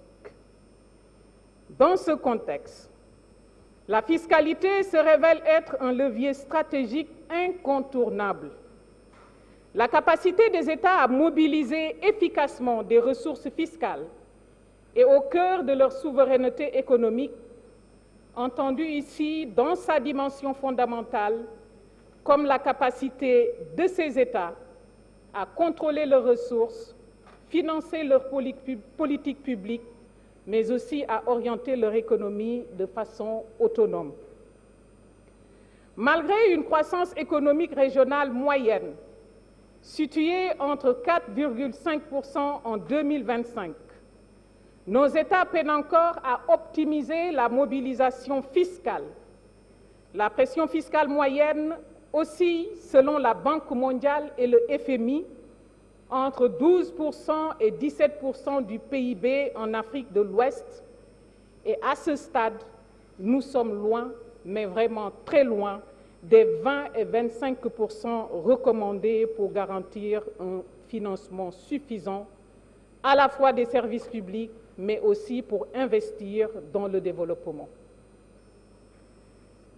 Dans ce contexte, la fiscalité se révèle être un levier stratégique incontournable. La capacité des États à mobiliser efficacement des ressources fiscales est au cœur de leur souveraineté économique, entendue ici dans sa dimension fondamentale comme la capacité de ces États à contrôler leurs ressources, financer leurs politiques publiques, mais aussi à orienter leur économie de façon autonome. Malgré une croissance économique régionale moyenne, située entre 4,5% en 2025, nos États peinent encore à optimiser la mobilisation fiscale. La pression fiscale moyenne oscille, selon la Banque mondiale et le FMI, entre 12% et 17% du PIB en Afrique de l'Ouest. Et à ce stade, nous sommes loin, mais vraiment très loin, des 20 et 25% recommandés pour garantir un financement suffisant, à la fois des services publics, mais aussi pour investir dans le développement.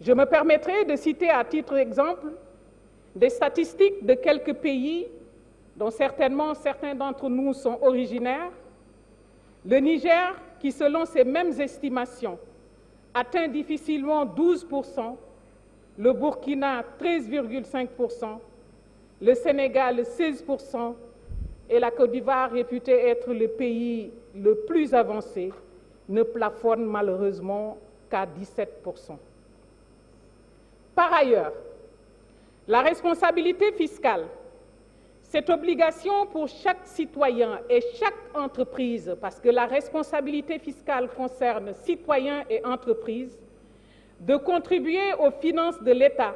Je me permettrai de citer à titre d'exemple des statistiques de quelques pays dont certainement certains d'entre nous sont originaires. Le Niger, qui selon ces mêmes estimations, atteint difficilement 12%, le Burkina 13,5%, le Sénégal 16% et la Côte d'Ivoire, réputée être le pays le plus avancé, ne plafonne malheureusement qu'à 17%. Par ailleurs, la responsabilité fiscale, cette obligation pour chaque citoyen et chaque entreprise, parce que la responsabilité fiscale concerne citoyens et entreprises, de contribuer aux finances de l'État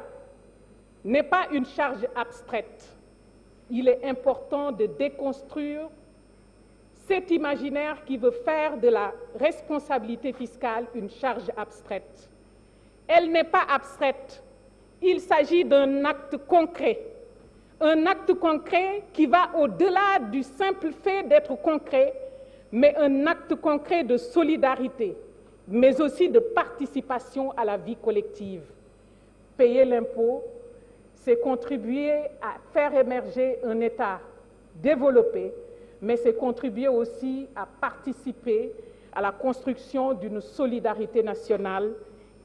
n'est pas une charge abstraite. Il est important de déconstruire cet imaginaire qui veut faire de la responsabilité fiscale une charge abstraite. Elle n'est pas abstraite. Il s'agit d'un acte concret. Un acte concret qui va au-delà du simple fait d'être concret, mais un acte concret de solidarité, mais aussi de participation à la vie collective. Payer l'impôt, c'est contribuer à faire émerger un État développé, mais c'est contribuer aussi à participer à la construction d'une solidarité nationale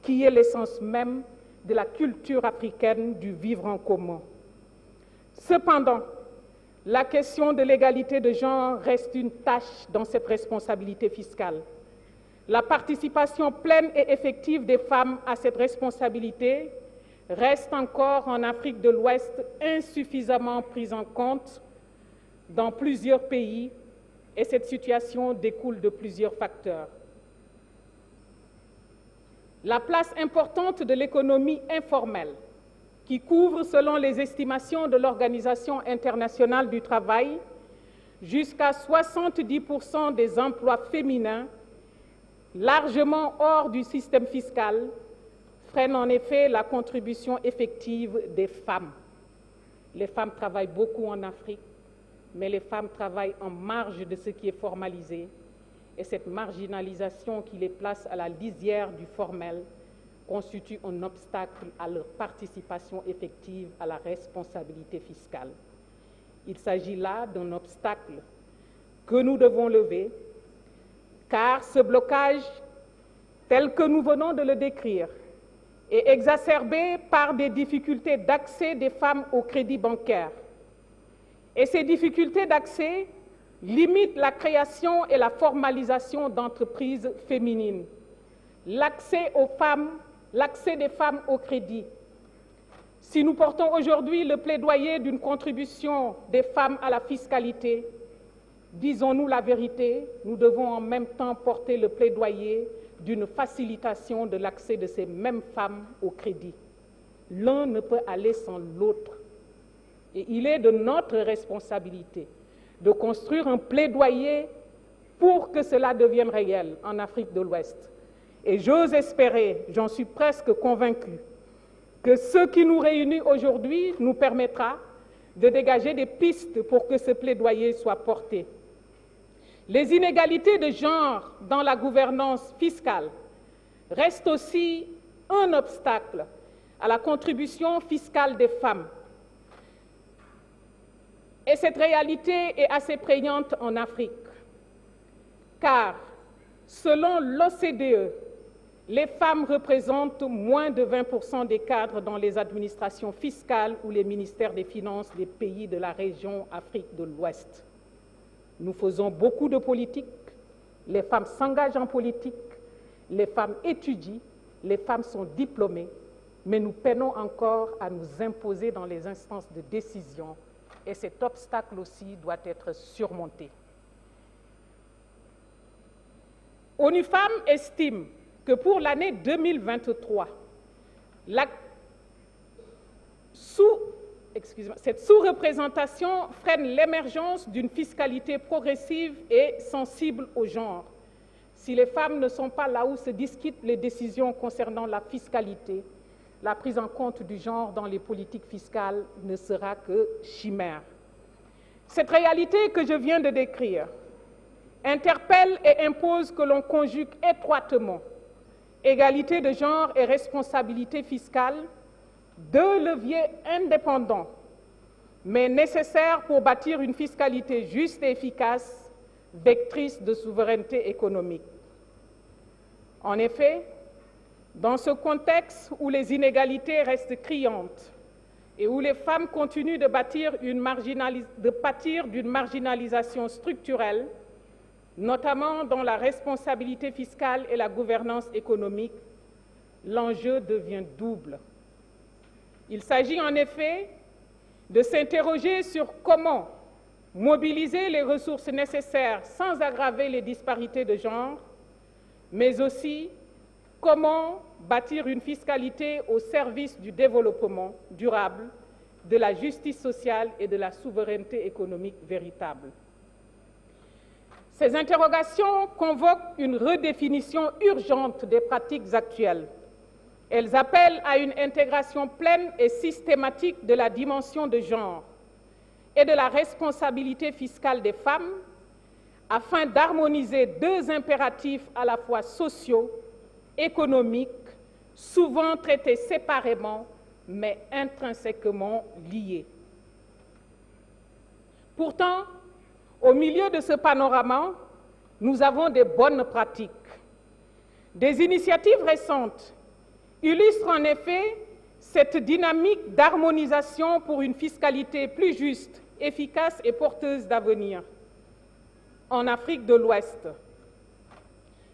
qui est l'essence même de la culture africaine du vivre en commun. Cependant, la question de l'égalité de genre reste une tâche dans cette responsabilité fiscale. La participation pleine et effective des femmes à cette responsabilité reste encore en Afrique de l'Ouest insuffisamment prise en compte dans plusieurs pays, et cette situation découle de plusieurs facteurs. La place importante de l'économie informelle, qui couvre, selon les estimations de l'Organisation internationale du travail, jusqu'à 70% des emplois féminins, largement hors du système fiscal, freinent en effet la contribution effective des femmes. Les femmes travaillent beaucoup en Afrique, mais les femmes travaillent en marge de ce qui est formalisé, et cette marginalisation qui les place à la lisière du formel constitue un obstacle à leur participation effective à la responsabilité fiscale. Il s'agit là d'un obstacle que nous devons lever, car ce blocage, tel que nous venons de le décrire, est exacerbé par des difficultés d'accès des femmes au crédit bancaire. Et ces difficultés d'accès limitent la création et la formalisation d'entreprises féminines. L'accès des femmes au crédit. Si nous portons aujourd'hui le plaidoyer d'une contribution des femmes à la fiscalité, disons-nous la vérité, nous devons en même temps porter le plaidoyer d'une facilitation de l'accès de ces mêmes femmes au crédit. L'un ne peut aller sans l'autre. Et il est de notre responsabilité de construire un plaidoyer pour que cela devienne réel en Afrique de l'Ouest. Et j'ose espérer, j'en suis presque convaincue, que ce qui nous réunit aujourd'hui nous permettra de dégager des pistes pour que ce plaidoyer soit porté. Les inégalités de genre dans la gouvernance fiscale restent aussi un obstacle à la contribution fiscale des femmes. Et cette réalité est assez prégnante en Afrique, car selon l'OCDE, les femmes représentent moins de 20% des cadres dans les administrations fiscales ou les ministères des Finances des pays de la région Afrique de l'Ouest. Nous faisons beaucoup de politique, les femmes s'engagent en politique, les femmes étudient, les femmes sont diplômées, mais nous peinons encore à nous imposer dans les instances de décision et cet obstacle aussi doit être surmonté. ONU Femmes estime que pour l'année 2023, cette sous-représentation freine l'émergence d'une fiscalité progressive et sensible au genre. Si les femmes ne sont pas là où se discutent les décisions concernant la fiscalité, la prise en compte du genre dans les politiques fiscales ne sera que chimère. Cette réalité que je viens de décrire interpelle et impose que l'on conjugue étroitement égalité de genre et responsabilité fiscale, deux leviers indépendants, mais nécessaires pour bâtir une fiscalité juste et efficace, vectrice de souveraineté économique. En effet, dans ce contexte où les inégalités restent criantes et où les femmes continuent de pâtir d'une marginalisation structurelle, notamment dans la responsabilité fiscale et la gouvernance économique, l'enjeu devient double. Il s'agit en effet de s'interroger sur comment mobiliser les ressources nécessaires sans aggraver les disparités de genre, mais aussi comment bâtir une fiscalité au service du développement durable, de la justice sociale et de la souveraineté économique véritable. Ces interrogations convoquent une redéfinition urgente des pratiques actuelles. Elles appellent à une intégration pleine et systématique de la dimension de genre et de la responsabilité fiscale des femmes afin d'harmoniser deux impératifs à la fois sociaux, économiques, souvent traités séparément, mais intrinsèquement liés. Pourtant, au milieu de ce panorama, nous avons des bonnes pratiques. Des initiatives récentes illustrent en effet cette dynamique d'harmonisation pour une fiscalité plus juste, efficace et porteuse d'avenir. En Afrique de l'Ouest,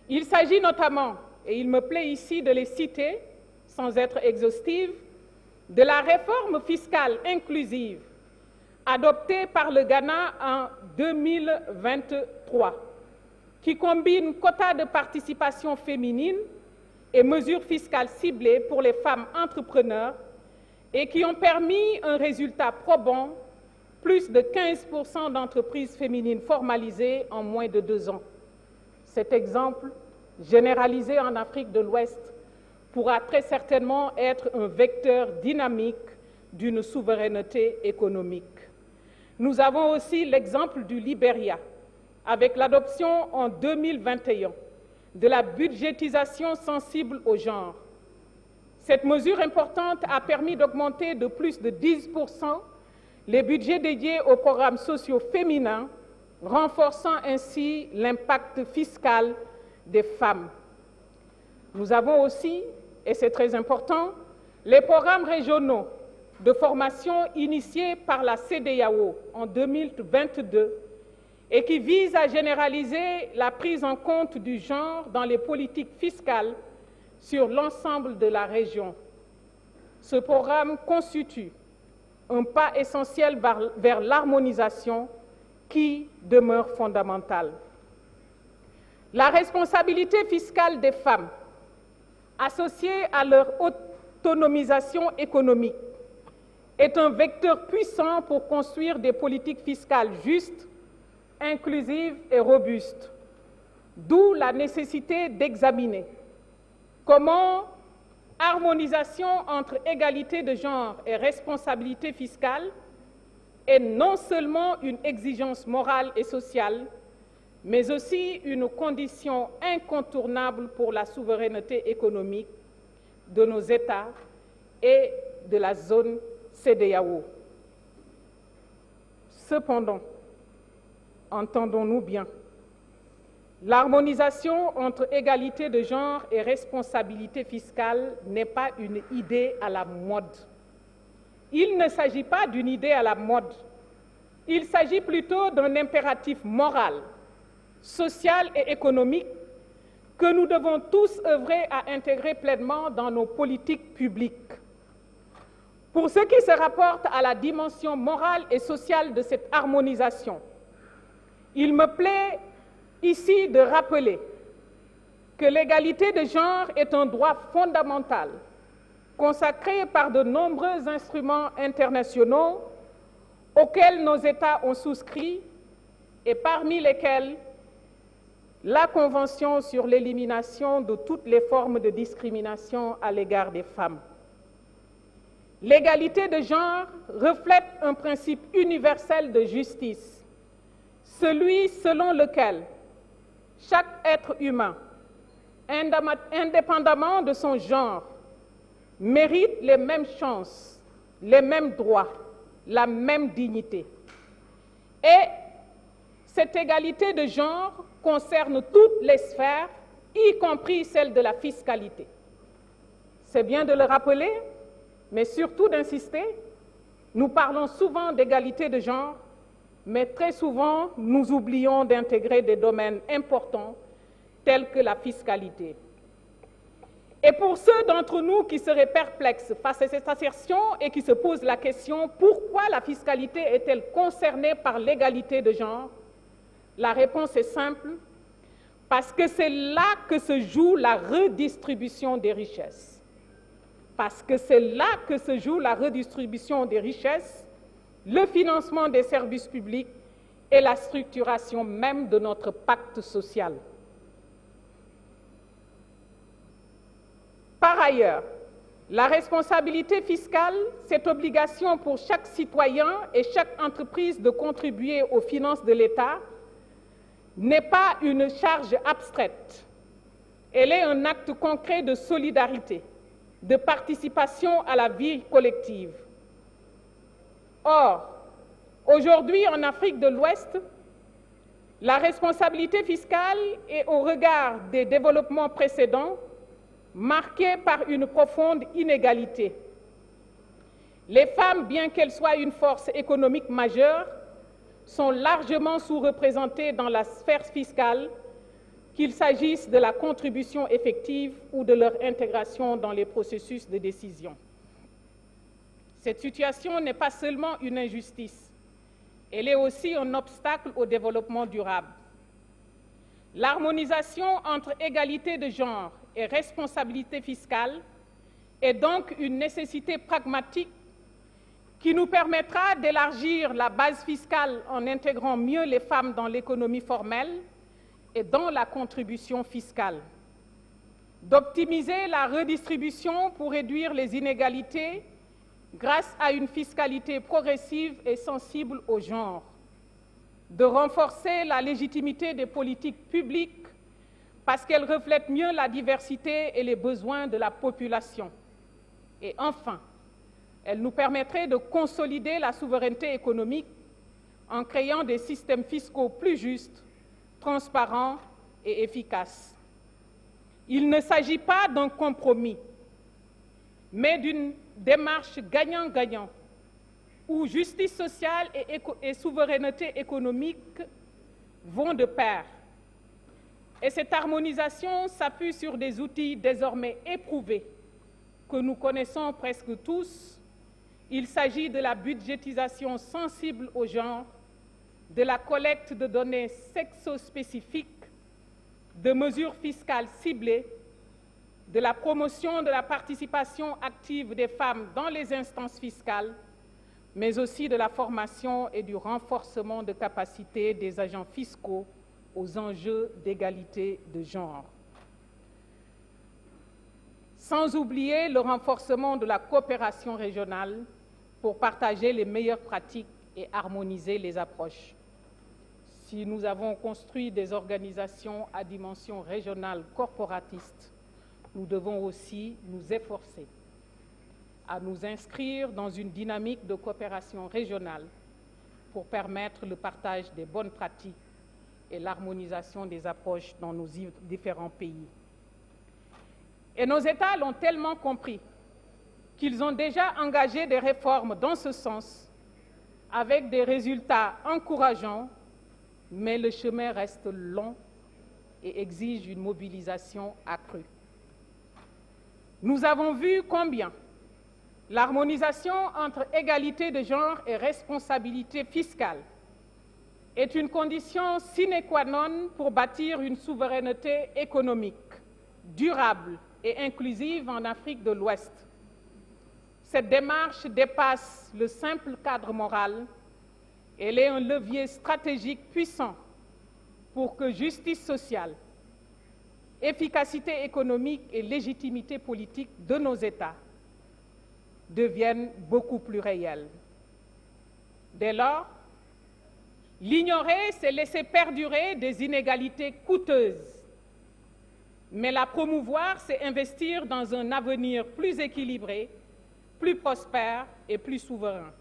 il s'agit notamment, et il me plaît ici de les citer sans être exhaustive, de la réforme fiscale inclusive adoptée par le Ghana en 2023, qui combine quotas de participation féminine et mesures fiscales ciblées pour les femmes entrepreneurs et qui ont permis un résultat probant, plus de 15% d'entreprises féminines formalisées en moins de 2 ans. Cet exemple, généralisé en Afrique de l'Ouest, pourra très certainement être un vecteur dynamique d'une souveraineté économique. Nous avons aussi l'exemple du Libéria, avec l'adoption en 2021 de la budgétisation sensible au genre. Cette mesure importante a permis d'augmenter de plus de 10% les budgets dédiés aux programmes sociaux féminins, renforçant ainsi l'impact fiscal des femmes. Nous avons aussi, et c'est très important, les programmes régionaux de formation initiés par la CEDEAO en 2022 et qui visent à généraliser la prise en compte du genre dans les politiques fiscales sur l'ensemble de la région. Ce programme constitue un pas essentiel vers l'harmonisation qui demeure fondamentale. La responsabilité fiscale des femmes, associée à leur autonomisation économique, est un vecteur puissant pour construire des politiques fiscales justes, inclusives et robustes, d'où la nécessité d'examiner comment harmonisation entre égalité de genre et responsabilité fiscale est non seulement une exigence morale et sociale, mais aussi une condition incontournable pour la souveraineté économique de nos États et de la zone CEDEAO. Cependant, entendons-nous bien, l'harmonisation entre égalité de genre et responsabilité fiscale n'est pas une idée à la mode. Il ne s'agit pas d'une idée à la mode. Il s'agit plutôt d'un impératif moral, social et économique que nous devons tous œuvrer à intégrer pleinement dans nos politiques publiques. Pour ce qui se rapporte à la dimension morale et sociale de cette harmonisation, il me plaît ici de rappeler que l'égalité de genre est un droit fondamental consacré par de nombreux instruments internationaux auxquels nos États ont souscrit et parmi lesquels la Convention sur l'élimination de toutes les formes de discrimination à l'égard des femmes. L'égalité de genre reflète un principe universel de justice, celui selon lequel chaque être humain, indépendamment de son genre, mérite les mêmes chances, les mêmes droits, la même dignité. Et cette égalité de genre concerne toutes les sphères, y compris celle de la fiscalité. C'est bien de le rappeler, mais surtout d'insister. Nous parlons souvent d'égalité de genre, mais très souvent, nous oublions d'intégrer des domaines importants tels que la fiscalité. Et pour ceux d'entre nous qui seraient perplexes face à cette assertion et qui se posent la question « Pourquoi la fiscalité est-elle concernée par l'égalité de genre ?» La réponse est simple, parce que c'est là que se joue la redistribution des richesses. Parce que c'est là que se joue la redistribution des richesses, le financement des services publics et la structuration même de notre pacte social. Par ailleurs, la responsabilité fiscale, cette obligation pour chaque citoyen et chaque entreprise de contribuer aux finances de l'État, n'est pas une charge abstraite. Elle est un acte concret de solidarité, de participation à la vie collective. Or, aujourd'hui en Afrique de l'Ouest, la responsabilité fiscale est au regard des développements précédents marquée par une profonde inégalité. Les femmes, bien qu'elles soient une force économique majeure, sont largement sous-représentées dans la sphère fiscale, qu'il s'agisse de la contribution effective ou de leur intégration dans les processus de décision. Cette situation n'est pas seulement une injustice, elle est aussi un obstacle au développement durable. L'harmonisation entre égalité de genre et responsabilité fiscale est donc une nécessité pragmatique qui nous permettra d'élargir la base fiscale en intégrant mieux les femmes dans l'économie formelle et dans la contribution fiscale, d'optimiser la redistribution pour réduire les inégalités grâce à une fiscalité progressive et sensible au genre, de renforcer la légitimité des politiques publiques parce qu'elles reflètent mieux la diversité et les besoins de la population. Et enfin, elle nous permettrait de consolider la souveraineté économique en créant des systèmes fiscaux plus justes, transparents et efficaces. Il ne s'agit pas d'un compromis, mais d'une démarche gagnant-gagnant, où justice sociale et souveraineté économique vont de pair. Et cette harmonisation s'appuie sur des outils désormais éprouvés que nous connaissons presque tous. Il s'agit de la budgétisation sensible au genre, de la collecte de données sexospécifiques, de mesures fiscales ciblées, de la promotion de la participation active des femmes dans les instances fiscales, mais aussi de la formation et du renforcement de capacités des agents fiscaux aux enjeux d'égalité de genre. Sans oublier le renforcement de la coopération régionale pour partager les meilleures pratiques et harmoniser les approches. Si nous avons construit des organisations à dimension régionale corporatiste, nous devons aussi nous efforcer à nous inscrire dans une dynamique de coopération régionale pour permettre le partage des bonnes pratiques et l'harmonisation des approches dans nos différents pays. Et nos États l'ont tellement compris qu'ils ont déjà engagé des réformes dans ce sens avec des résultats encourageants, mais le chemin reste long et exige une mobilisation accrue. Nous avons vu combien l'harmonisation entre égalité de genre et responsabilité fiscale est une condition sine qua non pour bâtir une souveraineté économique durable et inclusive en Afrique de l'Ouest. Cette démarche dépasse le simple cadre moral. Elle est un levier stratégique puissant pour que justice sociale, efficacité économique et légitimité politique de nos États deviennent beaucoup plus réelles. Dès lors, l'ignorer, c'est laisser perdurer des inégalités coûteuses. Mais la promouvoir, c'est investir dans un avenir plus équilibré, plus prospère et plus souverain.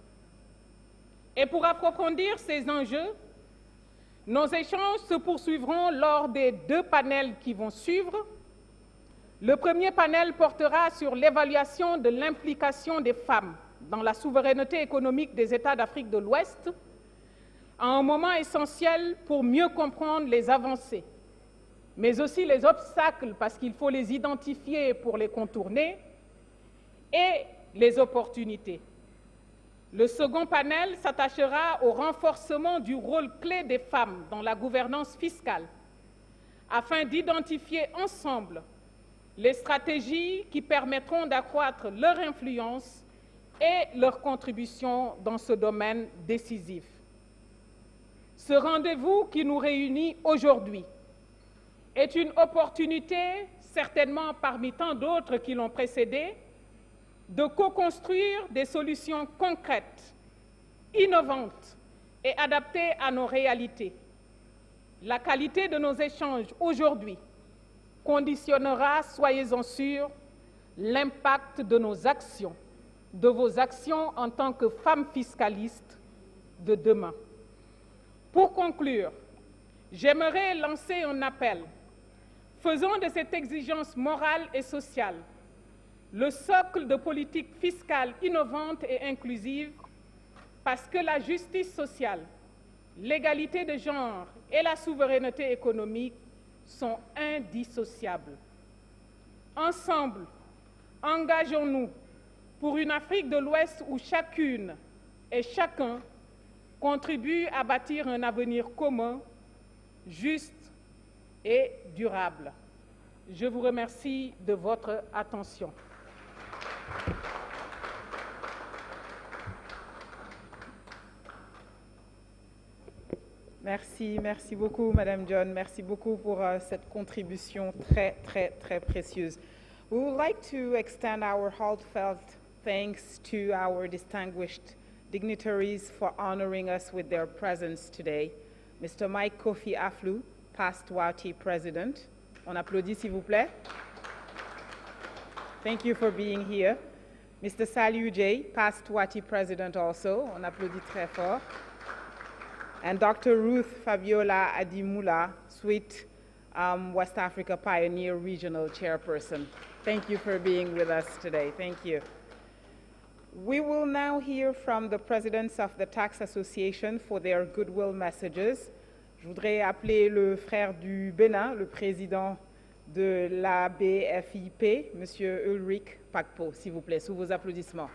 Et pour approfondir ces enjeux, nos échanges se poursuivront lors des 2 panels qui vont suivre. Le premier panel portera sur l'évaluation de l'implication des femmes dans la souveraineté économique des États d'Afrique de l'Ouest, à un moment essentiel pour mieux comprendre les avancées, mais aussi les obstacles, parce qu'il faut les identifier pour les contourner, et les opportunités. Le second panel s'attachera au renforcement du rôle clé des femmes dans la gouvernance fiscale, afin d'identifier ensemble les stratégies qui permettront d'accroître leur influence et leur contribution dans ce domaine décisif. Ce rendez-vous qui nous réunit aujourd'hui est une opportunité, certainement parmi tant d'autres qui l'ont précédé, de co-construire des solutions concrètes, innovantes et adaptées à nos réalités. La qualité de nos échanges aujourd'hui conditionnera, soyez-en sûrs, l'impact de nos actions, de vos actions en tant que femmes fiscalistes de demain. Pour conclure, j'aimerais lancer un appel. Faisons de cette exigence morale et sociale le socle de politiques fiscales innovantes et inclusives, parce que la justice sociale, l'égalité de genre et la souveraineté économique sont indissociables. Ensemble, engageons-nous pour une Afrique de l'Ouest où chacune et chacun contribue à bâtir un avenir commun, juste et durable. Je vous remercie de votre attention. Merci beaucoup, Madame John. Merci beaucoup pour cette contribution très précieuse. We would like to extend our heartfelt thanks to our distinguished dignitaries for honoring us with their presence today. Mr. Mike Kofi Aflou, past WATI President. On applaudit, s'il vous plaît. Thank you for being here. Mr. Saliu J, past WATI President also. On applaudit très fort. And Dr. Ruth Fabiola Adimula, Sweet West Africa Pioneer Regional Chairperson. Thank you for being with us today. Thank you. We will now hear from the presidents of the Tax Association for their goodwill messages. Je voudrais appeler le frère du Bénin, le président de la BFIP, M. Ulrich Pakpo, s'il vous plaît, sous vos applaudissements.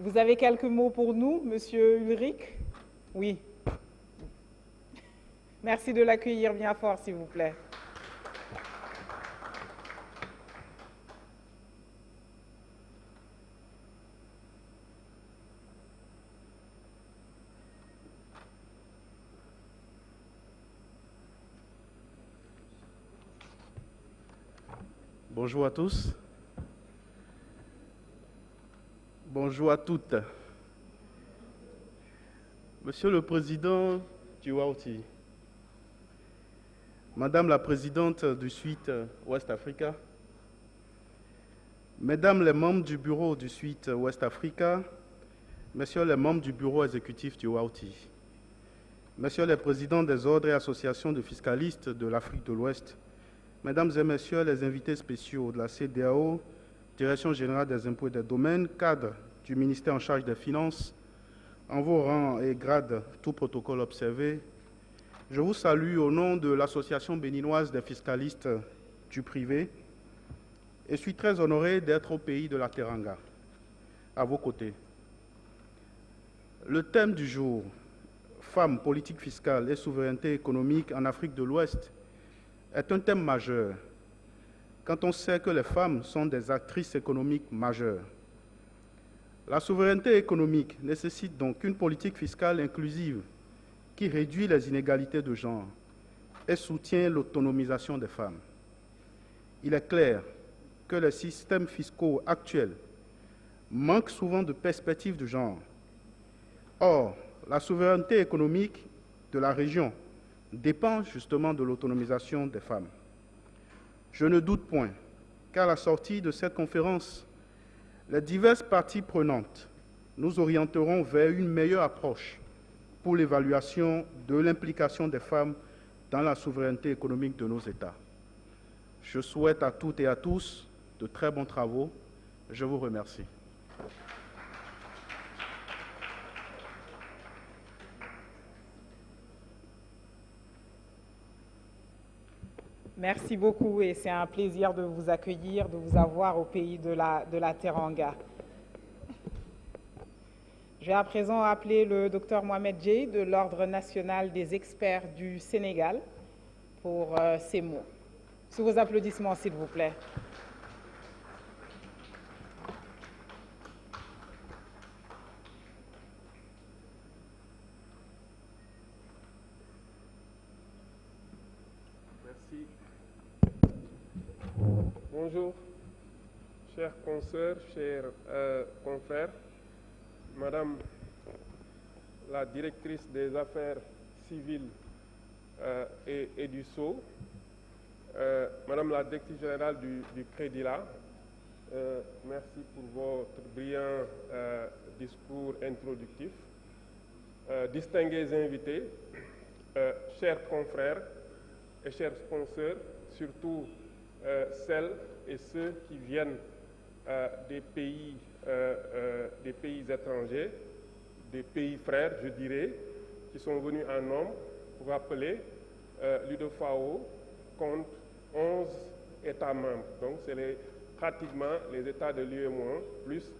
Vous avez quelques mots pour nous, Monsieur Ulrich? Oui. Merci de l'accueillir bien fort, s'il vous plaît. Bonjour à tous. Bonjour à toutes. Monsieur le Président du WATI, Madame la Présidente du Suite West Africa, Mesdames les membres du Bureau du Suite West Africa, Messieurs les membres du Bureau exécutif du WATI, Messieurs les Présidents des ordres et associations de fiscalistes de l'Afrique de l'Ouest, Mesdames et Messieurs les invités spéciaux de la CEDEAO, Direction générale des impôts et des domaines, cadre du ministère en charge des finances, en vos rangs et grades, tout protocole observé, je vous salue au nom de l'Association béninoise des fiscalistes du privé et suis très honoré d'être au pays de la Teranga, à vos côtés. Le thème du jour, Femmes, politique fiscale et souveraineté économique en Afrique de l'Ouest, est un thème majeur quand on sait que les femmes sont des actrices économiques majeures. La souveraineté économique nécessite donc une politique fiscale inclusive qui réduit les inégalités de genre et soutient l'autonomisation des femmes. Il est clair que les systèmes fiscaux actuels manquent souvent de perspectives de genre. Or, la souveraineté économique de la région dépend justement de l'autonomisation des femmes. Je ne doute point qu'à la sortie de cette conférence, les diverses parties prenantes nous orienteront vers une meilleure approche pour l'évaluation de l'implication des femmes dans la souveraineté économique de nos États. Je souhaite à toutes et à tous de très bons travaux. Je vous remercie. Merci beaucoup et c'est un plaisir de vous accueillir, de vous avoir au pays de la Teranga. Je vais à présent appeler le Dr Mohamed Djei de l'Ordre national des experts du Sénégal pour ces mots. Sous vos applaudissements, s'il vous plaît. Merci. Bonjour, chers consoeurs, chers confrères, Madame la directrice des affaires civiles et du Sceau, Madame la directrice générale du Crédit-là, merci pour votre brillant discours introductif. Distingués invités, chers confrères et chers sponsors, surtout celles et ceux qui viennent des pays étrangers, des pays frères, je dirais, qui sont venus en nombre pour rappeler l'UDFAO compte 11 États membres. Donc, c'est pratiquement les États de l'UEMOA, plus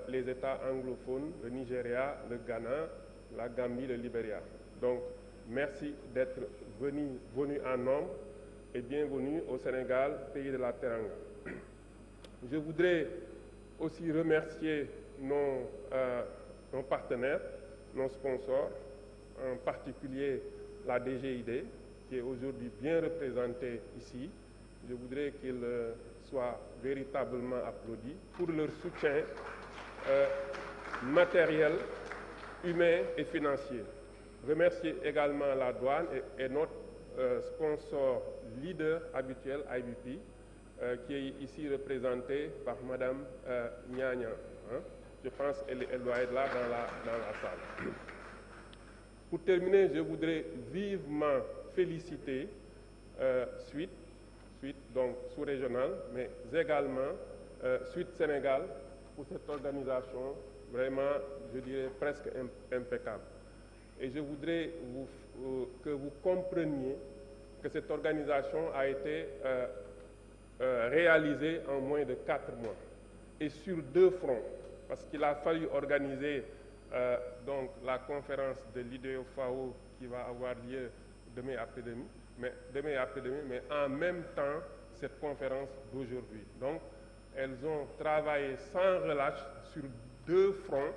les États anglophones, le Nigeria, le Ghana, la Gambie, le Libéria. Donc, merci d'être venus en nombre et bienvenue au Sénégal, pays de la Teranga. Je voudrais aussi remercier nos partenaires, nos sponsors, en particulier la DGID, qui est aujourd'hui bien représentée ici. Je voudrais qu'ils soient véritablement applaudis pour leur soutien matériel, humain et financier. Remercier également la douane et notre sponsor leader habituel, IBP, qui est ici représenté par Madame Nyanya. Hein? Je pense qu'elle doit être là dans la salle. Pour terminer, je voudrais vivement féliciter Suite, donc sous-régionale, mais également Suite Sénégal pour cette organisation vraiment, je dirais, presque impeccable. Et je voudrais que vous compreniez que cette organisation a été réalisée en moins de 4 mois et sur 2 fronts, parce qu'il a fallu organiser donc la conférence de l'IDFAO qui va avoir lieu demain après-demain, mais en même temps cette conférence d'aujourd'hui. Donc, elles ont travaillé sans relâche sur 2 fronts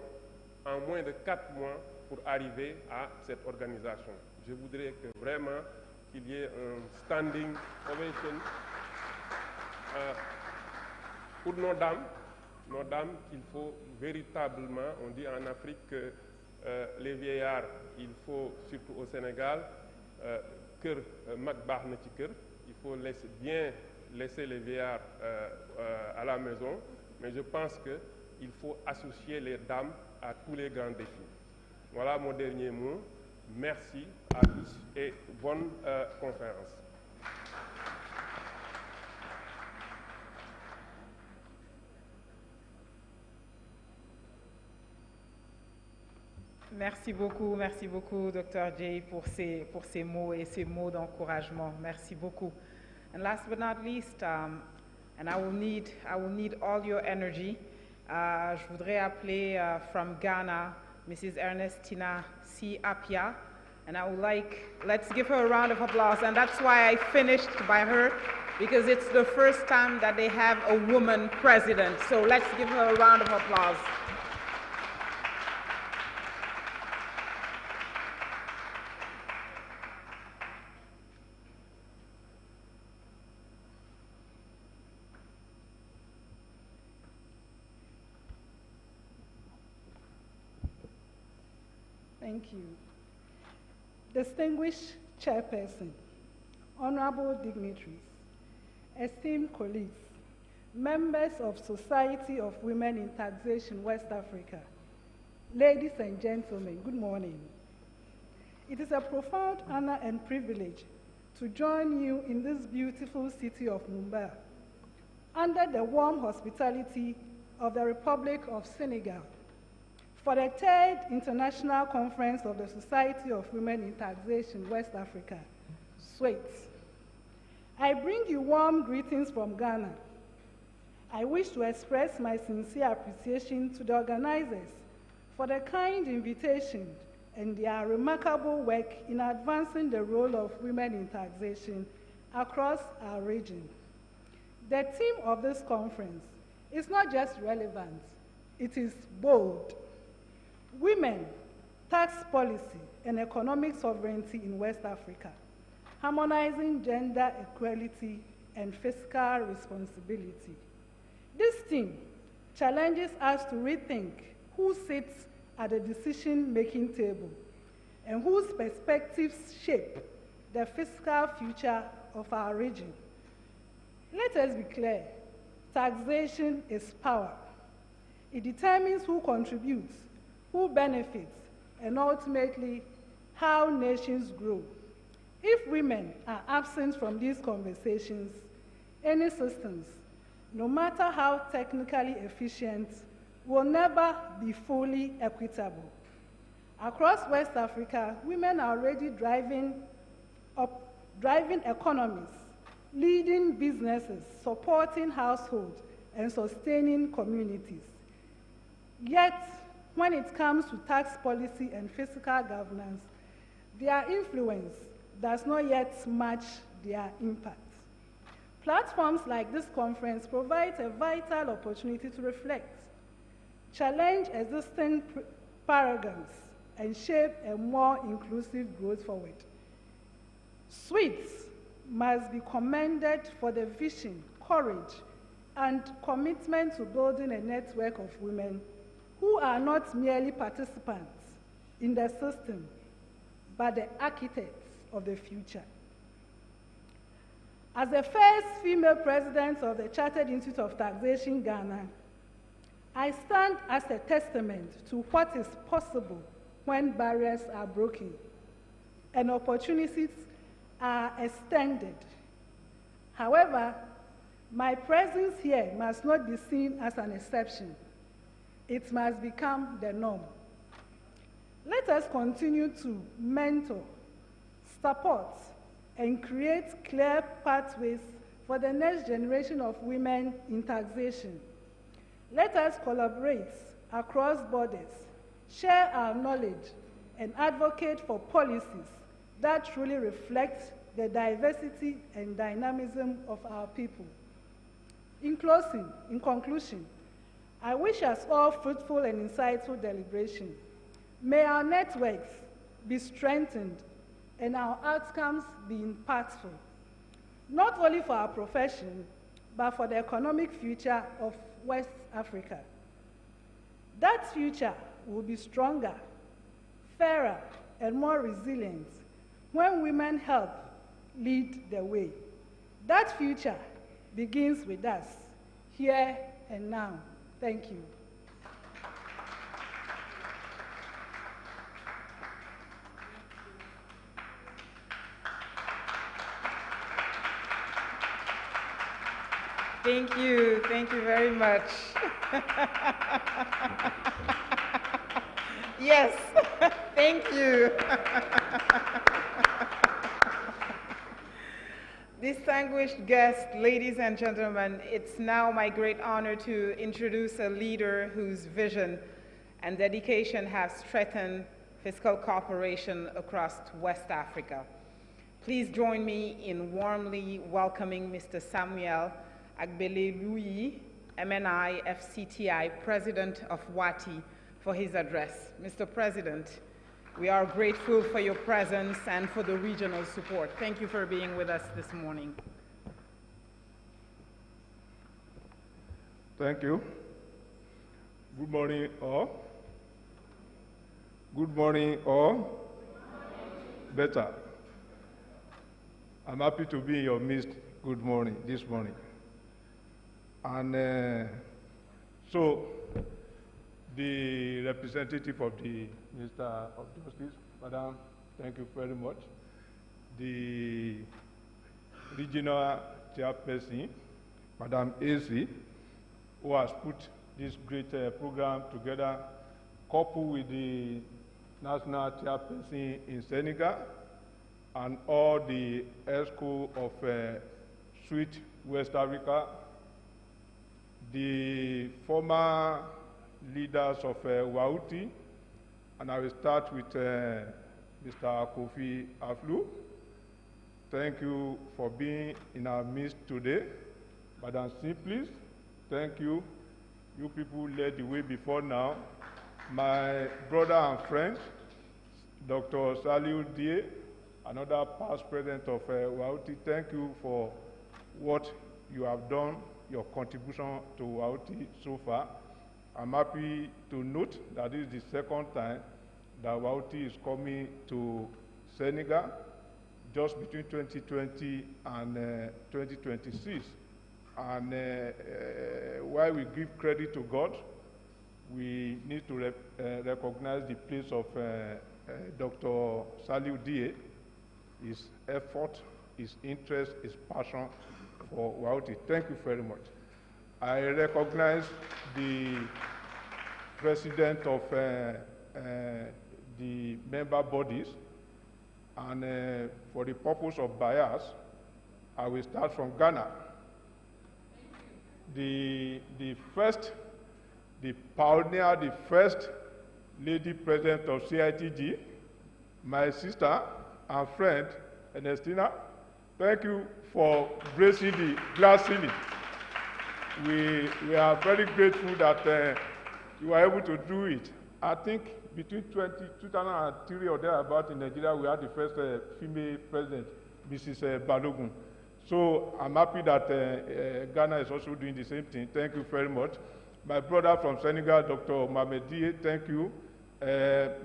en moins de 4 mois pour arriver à cette organisation. Je voudrais que vraiment qu'il y ait un standing ovation pour nos dames qu'il faut véritablement, on dit en Afrique que les vieillards, il faut, surtout au Sénégal, il faut bien laisser les vieillards à la maison, mais je pense qu'il faut associer les dames à tous les grands défis. Voilà mon dernier mot. Merci à tous et bonne conférence. Merci beaucoup, Dr. Jay, pour ces mots et ces mots d'encouragement. Merci beaucoup. And last but not least, and I will need all your energy. Je voudrais appeler from Ghana, Mrs. Ernestina C. Apia, and I would let's give her a round of applause. And that's why I finished by her, because it's the first time that they have a woman president. So let's give her a round of applause. Thank you. Distinguished Chairperson, honorable dignitaries, esteemed colleagues, members of Society of Women in Taxation West Africa, ladies and gentlemen, good morning. It is a profound honor and privilege to join you in this beautiful city of Mumbai, under the warm hospitality of the Republic of Senegal, for the 3rd International Conference of the Society of Women in Taxation West Africa, SWAIT. I bring you warm greetings from Ghana. I wish to express my sincere appreciation to the organizers for the kind invitation and their remarkable work in advancing the role of women in taxation across our region. The theme of this conference is not just relevant, it is bold. Women, tax policy, and economic sovereignty in West Africa, harmonizing gender equality and fiscal responsibility. This theme challenges us to rethink who sits at the decision-making table and whose perspectives shape the fiscal future of our region. Let us be clear, taxation is power. It determines who contributes, who benefits, and ultimately, how nations grow. If women are absent from these conversations, any systems, no matter how technically efficient, will never be fully equitable. Across West Africa, women are already driving economies, leading businesses, supporting households, and sustaining communities. Yet, when it comes to tax policy and fiscal governance, their influence does not yet match their impact. Platforms like this conference provide a vital opportunity to reflect, challenge existing paradigms, and shape a more inclusive growth forward. Sweets must be commended for the vision, courage, and commitment to building a network of women who are not merely participants in the system, but the architects of the future. As the first female president of the Chartered Institute of Taxation, Ghana, I stand as a testament to what is possible when barriers are broken and opportunities are extended. However, my presence here must not be seen as an exception. It must become the norm. Let us continue to mentor, support, and create clear pathways for the next generation of women in taxation. Let us collaborate across borders, share our knowledge, and advocate for policies that truly reflect the diversity and dynamism of our people. In conclusion, I wish us all fruitful and insightful deliberation. May our networks be strengthened and our outcomes be impactful, not only for our profession, but for the economic future of West Africa. That future will be stronger, fairer, and more resilient when women help lead the way. That future begins with us, here and now. Thank you. Thank you very much. Yes, thank you. Distinguished guests, ladies and gentlemen, it's now my great honor to introduce a leader whose vision and dedication have strengthened fiscal cooperation across West Africa. Please join me in warmly welcoming Mr. Samuel Agbele-Louis, MNI FCTI, President of WATI, for his address. Mr. President, we are grateful for your presence and for the regional support. Thank you for being with us this morning. Thank you. Good morning, all. Good morning, all. Better. I'm happy to be in your midst. Good morning, this morning. And so, the representative of the Minister of Justice, Madam, thank you very much. The regional chairperson, Madam AC, who has put this great program together, coupled with the national chairperson in Senegal, and all the ESCO of Sweet West Africa, the former leaders of WAUTI, and I will start with Mr. Kofi Aflu. Thank you for being in our midst today. Madam Simplis, thank you. You people led the way before now. My brother and friend, Dr. Saliu Die, another past president of WAUTI, thank you for what you have done, your contribution to WAUTI so far. I'm happy to note that this is the second time that WAUTI is coming to Senegal, just between 2020 and 2026. And while we give credit to God, we need to recognize the place of Dr. Saliu Die, his effort, his interest, his passion for WAUTI. Thank you very much. I recognize the president of the member bodies, and for the purpose of bias, I will start from Ghana. The pioneer, the first lady president of CITG, my sister and friend, Ernestina, thank you for bracing the glass ceiling. We are very grateful that you are able to do it. I think between 2003 or thereabout in Nigeria, we had the first female president, Mrs. Balogun. So I'm happy that Ghana is also doing the same thing. Thank you very much. My brother from Senegal, Dr. Mohamed Dié, thank you.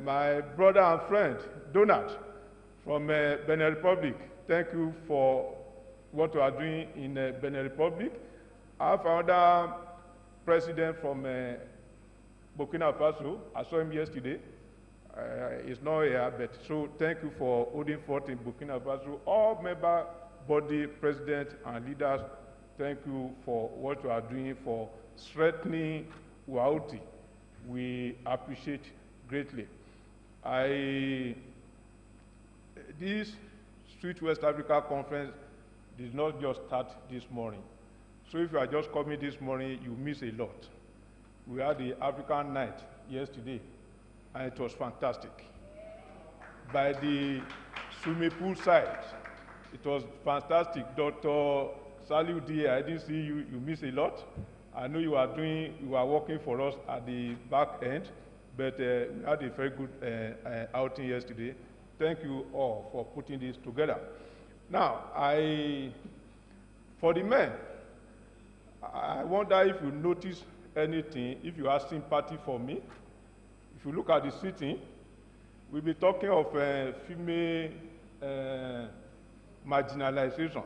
My brother and friend, Donald, from Benin Republic, thank you for what you are doing in Benin Republic. I have another president from Burkina Faso. I saw him yesterday. He's not here, but so thank you for holding forth in Burkina Faso. All member body presidents and leaders, thank you for what you are doing for strengthening Wauti. We appreciate greatly. This Sweet West Africa Conference did not just start this morning. So if you are just coming this morning, you miss a lot. We had the African night yesterday, and it was fantastic. By the swimming pool side, it was fantastic. Dr. Saliu Dié, I didn't see you, you missed a lot. I know you are working for us at the back end, but we had a very good outing yesterday. Thank you all for putting this together. Now, for the men, I wonder if you notice anything, if you have sympathy for me. If you look at the sitting, we'll be talking of female marginalization.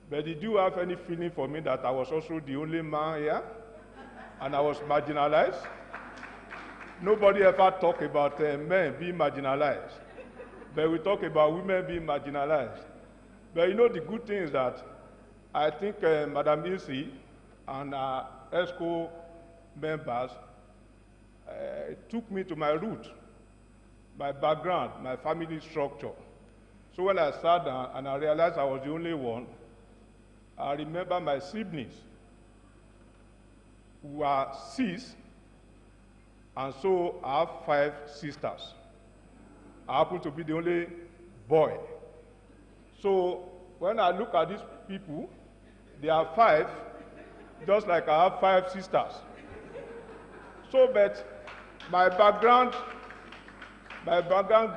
But did you have any feeling for me that I was also the only man here and I was marginalized? Nobody ever talked about men being marginalized, but we talk about women being marginalized. But you know, the good thing is that I think Madam Isi and ESCO members took me to my root, my background, my family structure. So when I sat down and I realized I was the only one, I remember my siblings who are 6, and so I have 5 sisters. I happen to be the only boy. So when I look at these people, they are 5, just like I have 5 sisters. So, but my background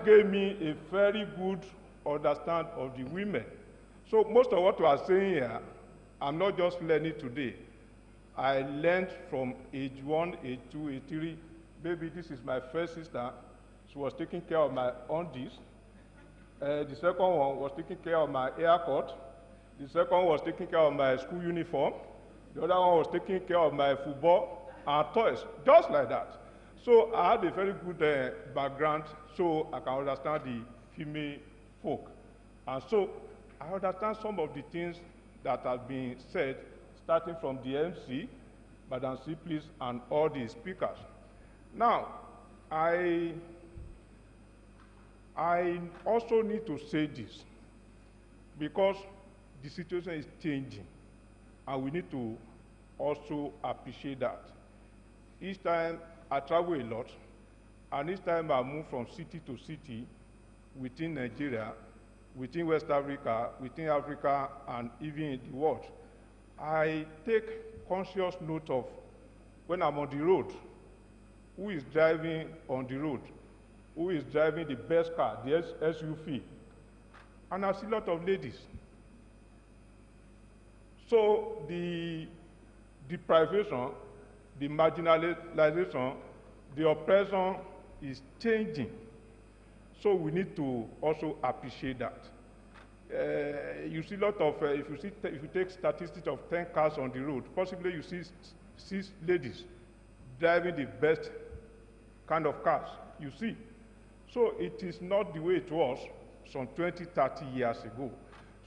gave me a very good understanding of the women. So most of what we are saying here, I'm not just learning today. I learned from age 1, age 2, age 3. Maybe this is my first sister. She was taking care of my undies. The second one was taking care of my haircut. The second one was taking care of my school uniform. The other one was taking care of my football and toys, just like that. So I had a very good background, so I can understand the female folk. And so I understand some of the things that have been said, starting from the MC, Madam Ciplis, and all the speakers. Now, I also need to say this, because the situation is changing, and we need to also appreciate that. Each time I travel a lot, and each time I move from city to city within Nigeria, within West Africa, within Africa, and even in the world, I take conscious note of when I'm on the road, who is driving on the road, who is driving the best car, the SUV, and I see a lot of ladies. So the deprivation, the marginalization, the oppression is changing. So we need to also appreciate that. You see a lot of, if you take statistics of 10 cars on the road, possibly you see 6 ladies driving the best kind of cars you see. So it is not the way it was some 20, 30 years ago.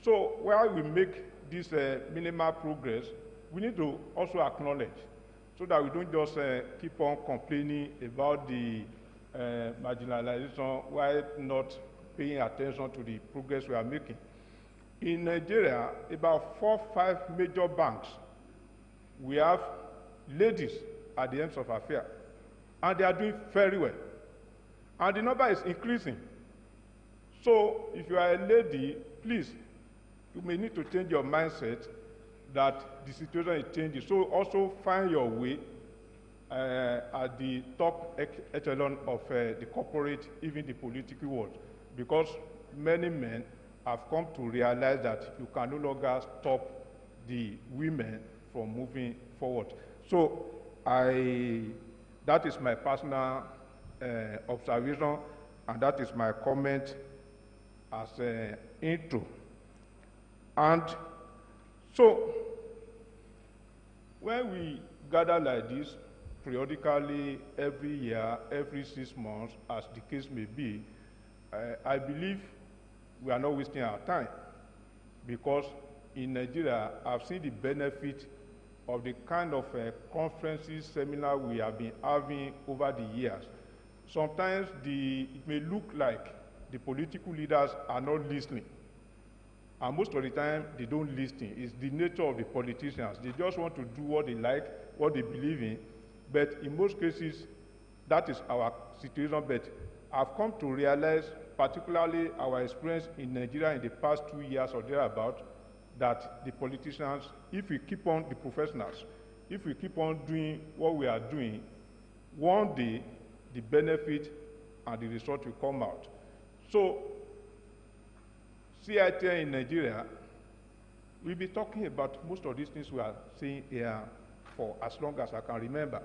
So while we make this minimal progress, we need to also acknowledge, so that we don't just keep on complaining about the marginalization while not paying attention to the progress we are making. In Nigeria, about 4 or 5 major banks, we have ladies at the helms of affairs, and they are doing very well. And the number is increasing. So if you are a lady, please, you may need to change your mindset that the situation is changing. So also find your way at the top echelon of the corporate, even the political world, because many men have come to realize that you can no longer stop the women from moving forward. So that is my personal observation, and that is my comment as an intro. And so when we gather like this, periodically, every year, every 6 months, as the case may be, I believe we are not wasting our time, because in Nigeria, I've seen the benefit of the kind of conferences, seminars we have been having over the years. Sometimes it may look like the political leaders are not listening, and most of the time they don't listen. It's the nature of the politicians. They just want to do what they like, what they believe in, but in most cases, that is our situation. But I've come to realize, particularly our experience in Nigeria in the past 2 years or thereabout, that the politicians, if we keep on, the professionals, if we keep on doing what we are doing, one day the benefit and the result will come out. So, CIT in Nigeria, we'll be talking about most of these things we are saying here for as long as I can remember.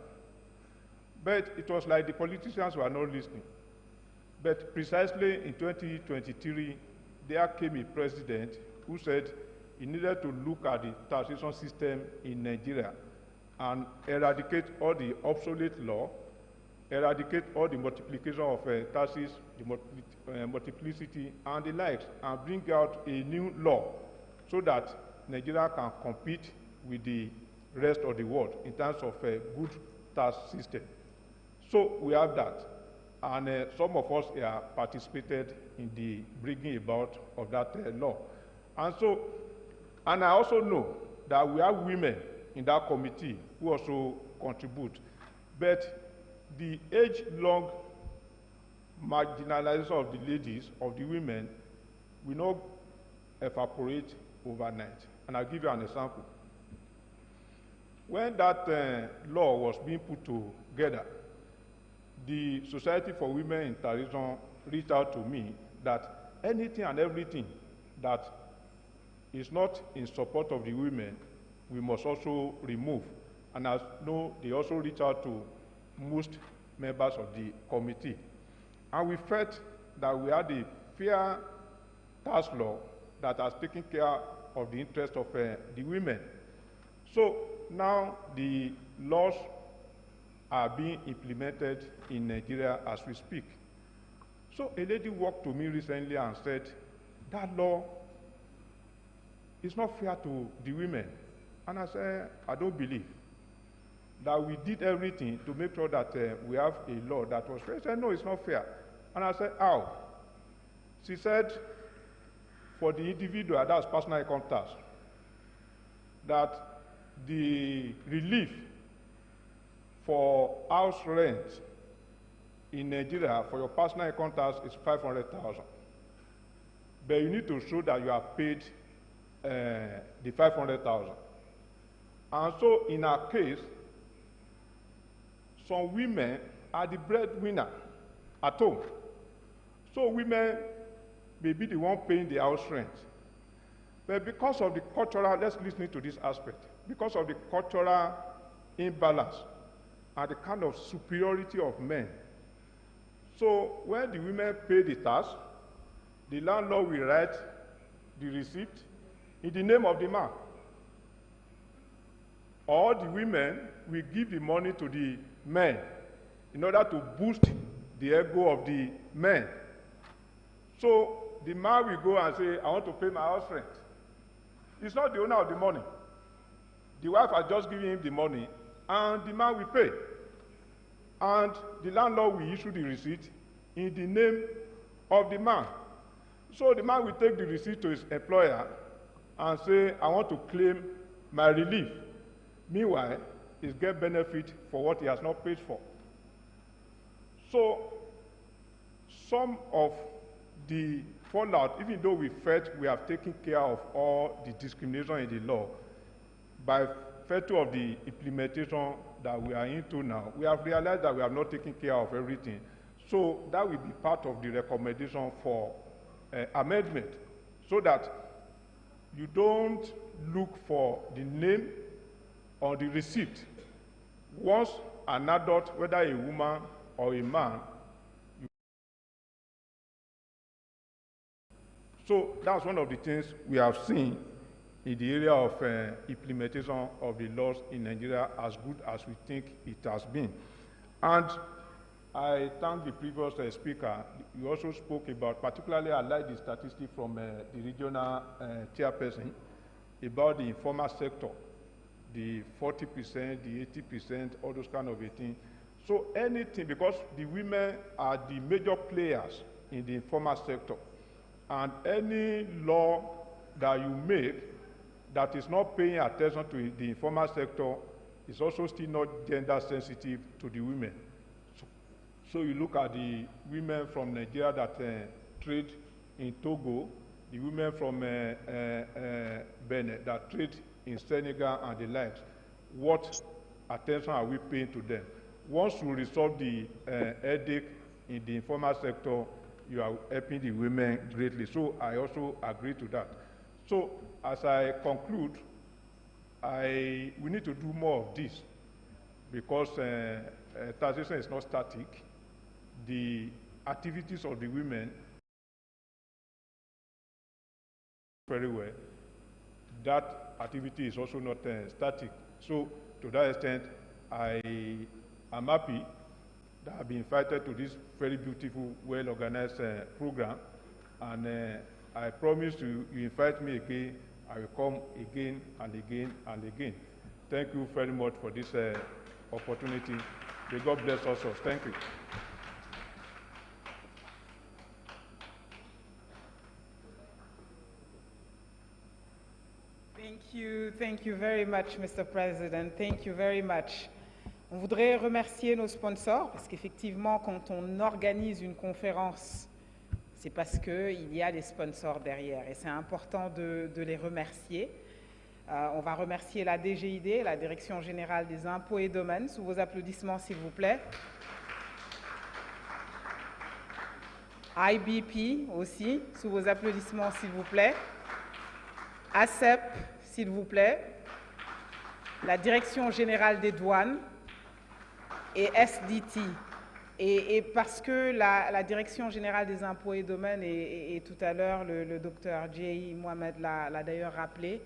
But it was like the politicians were not listening. But precisely in 2023, there came a president who said he needed to look at the taxation system in Nigeria and eradicate all the obsolete law, eradicate all the multiplication of taxes, the multiplicity and the likes, and bring out a new law so that Nigeria can compete with the rest of the world in terms of a good tax system. So we have that, and some of us here participated in the bringing about of that law. And I also know that we have women in that committee who also contribute, but the age-long marginalization of the ladies, of the women, will not evaporate overnight. And I'll give you an example. When that law was being put together, the Society for Women in Taxation reached out to me that anything and everything that is not in support of the women, we must also remove. And as you know, they also reached out to most members of the committee. And we felt that we had a fair tax law that has taken care of the interest of the women. So now the laws are being implemented in Nigeria as we speak. So a lady walked to me recently and said, that law is not fair to the women. And I said, I don't believe that we did everything to make sure that we have a law that was fair. She said, no, it's not fair. And I said, how? She said, for the individual, that's personal income tax, that the relief for house rent in Nigeria for your personal income tax is 500,000. But you need to show that you have paid the 500,000. And so in our case, some women are the breadwinner at home. So women may be the one paying the house rent. But because of the cultural, let's listen to this aspect, because of the cultural imbalance and the kind of superiority of men. So when the women pay the tax, the landlord will write the receipt in the name of the man. Or the women will give the money to the men in order to boost the ego of the men. So the man will go and say, I want to pay my house rent. He's not the owner of the money. The wife has just given him the money, and the man will pay. And the landlord will issue the receipt in the name of the man. So the man will take the receipt to his employer and say, I want to claim my relief. Meanwhile, he's get benefit for what he has not paid for. So some of the fallout, even though we felt we have taken care of all the discrimination in the law, by virtue of the implementation, that we are into now, we have realized that we have not taken care of everything. So that will be part of the recommendation for amendment, so that you don't look for the name on the receipt. Once an adult, whether a woman or a man, so that's one of the things we have seen in the area of implementation of the laws in Nigeria, as good as we think it has been. And I thank the previous speaker. You also spoke about, particularly I like the statistic from the regional chairperson about the informal sector, the 40%, the 80%, all those kind of things. So anything, because the women are the major players in the informal sector, and any law that you make that is not paying attention to the informal sector is also still not gender sensitive to the women. So you look at the women from Nigeria that trade in Togo, the women from Benin that trade in Senegal and the likes. What attention are we paying to them? Once you resolve the headache in the informal sector, you are helping the women greatly. So I also agree to that. So as I conclude, we need to do more of this, because taxation is not static. The activities of the women very well. That activity is also not static. So to that extent, I am happy that I've been invited to this very beautiful, well-organized program. And I promise you invite me again, I will come again and again and again. Thank you very much for this opportunity. May God bless us all. Thank you. Thank you very much, Mr. President. Thank you very much. On voudrait remercier nos sponsors, parce qu'effectivement, quand on organise une conférence, c'est parce qu'il y a des sponsors derrière, et c'est important de les remercier. On va remercier la DGID, la Direction Générale des Impôts et Domaines, sous vos applaudissements, s'il vous plaît. IBP aussi, sous vos applaudissements, s'il vous plaît. ACEP, s'il vous plaît. La Direction Générale des Douanes et SDT. Et parce que la Direction Générale des Impôts et Domaines, et tout à l'heure, le docteur J. Mohamed l'a d'ailleurs rappelé,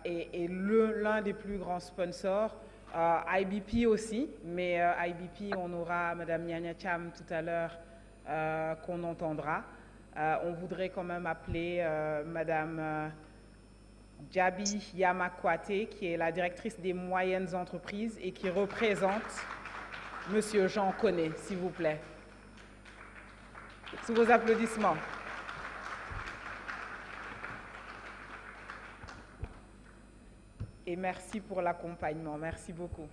est l'un des plus grands sponsors. IBP aussi, mais IBP, on aura Mme Nyanya Cham tout à l'heure qu'on entendra. On voudrait quand même appeler Mme Djabi Yamakwate, qui est la directrice des moyennes entreprises et qui représente Monsieur Jean Connet, s'il vous plaît. Sous vos applaudissements. Et merci pour l'accompagnement. Merci beaucoup.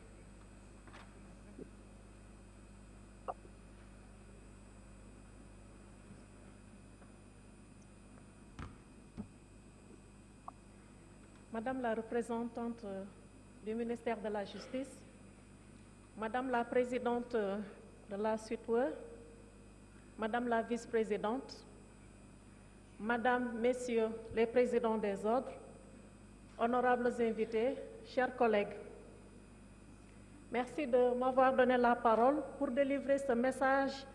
Madame la représentante du ministère de la Justice, Madame la présidente de la SUTWE, Madame la vice-présidente, Madame, Messieurs les présidents des ordres, honorables invités, chers collègues, merci de m'avoir donné la parole pour délivrer ce message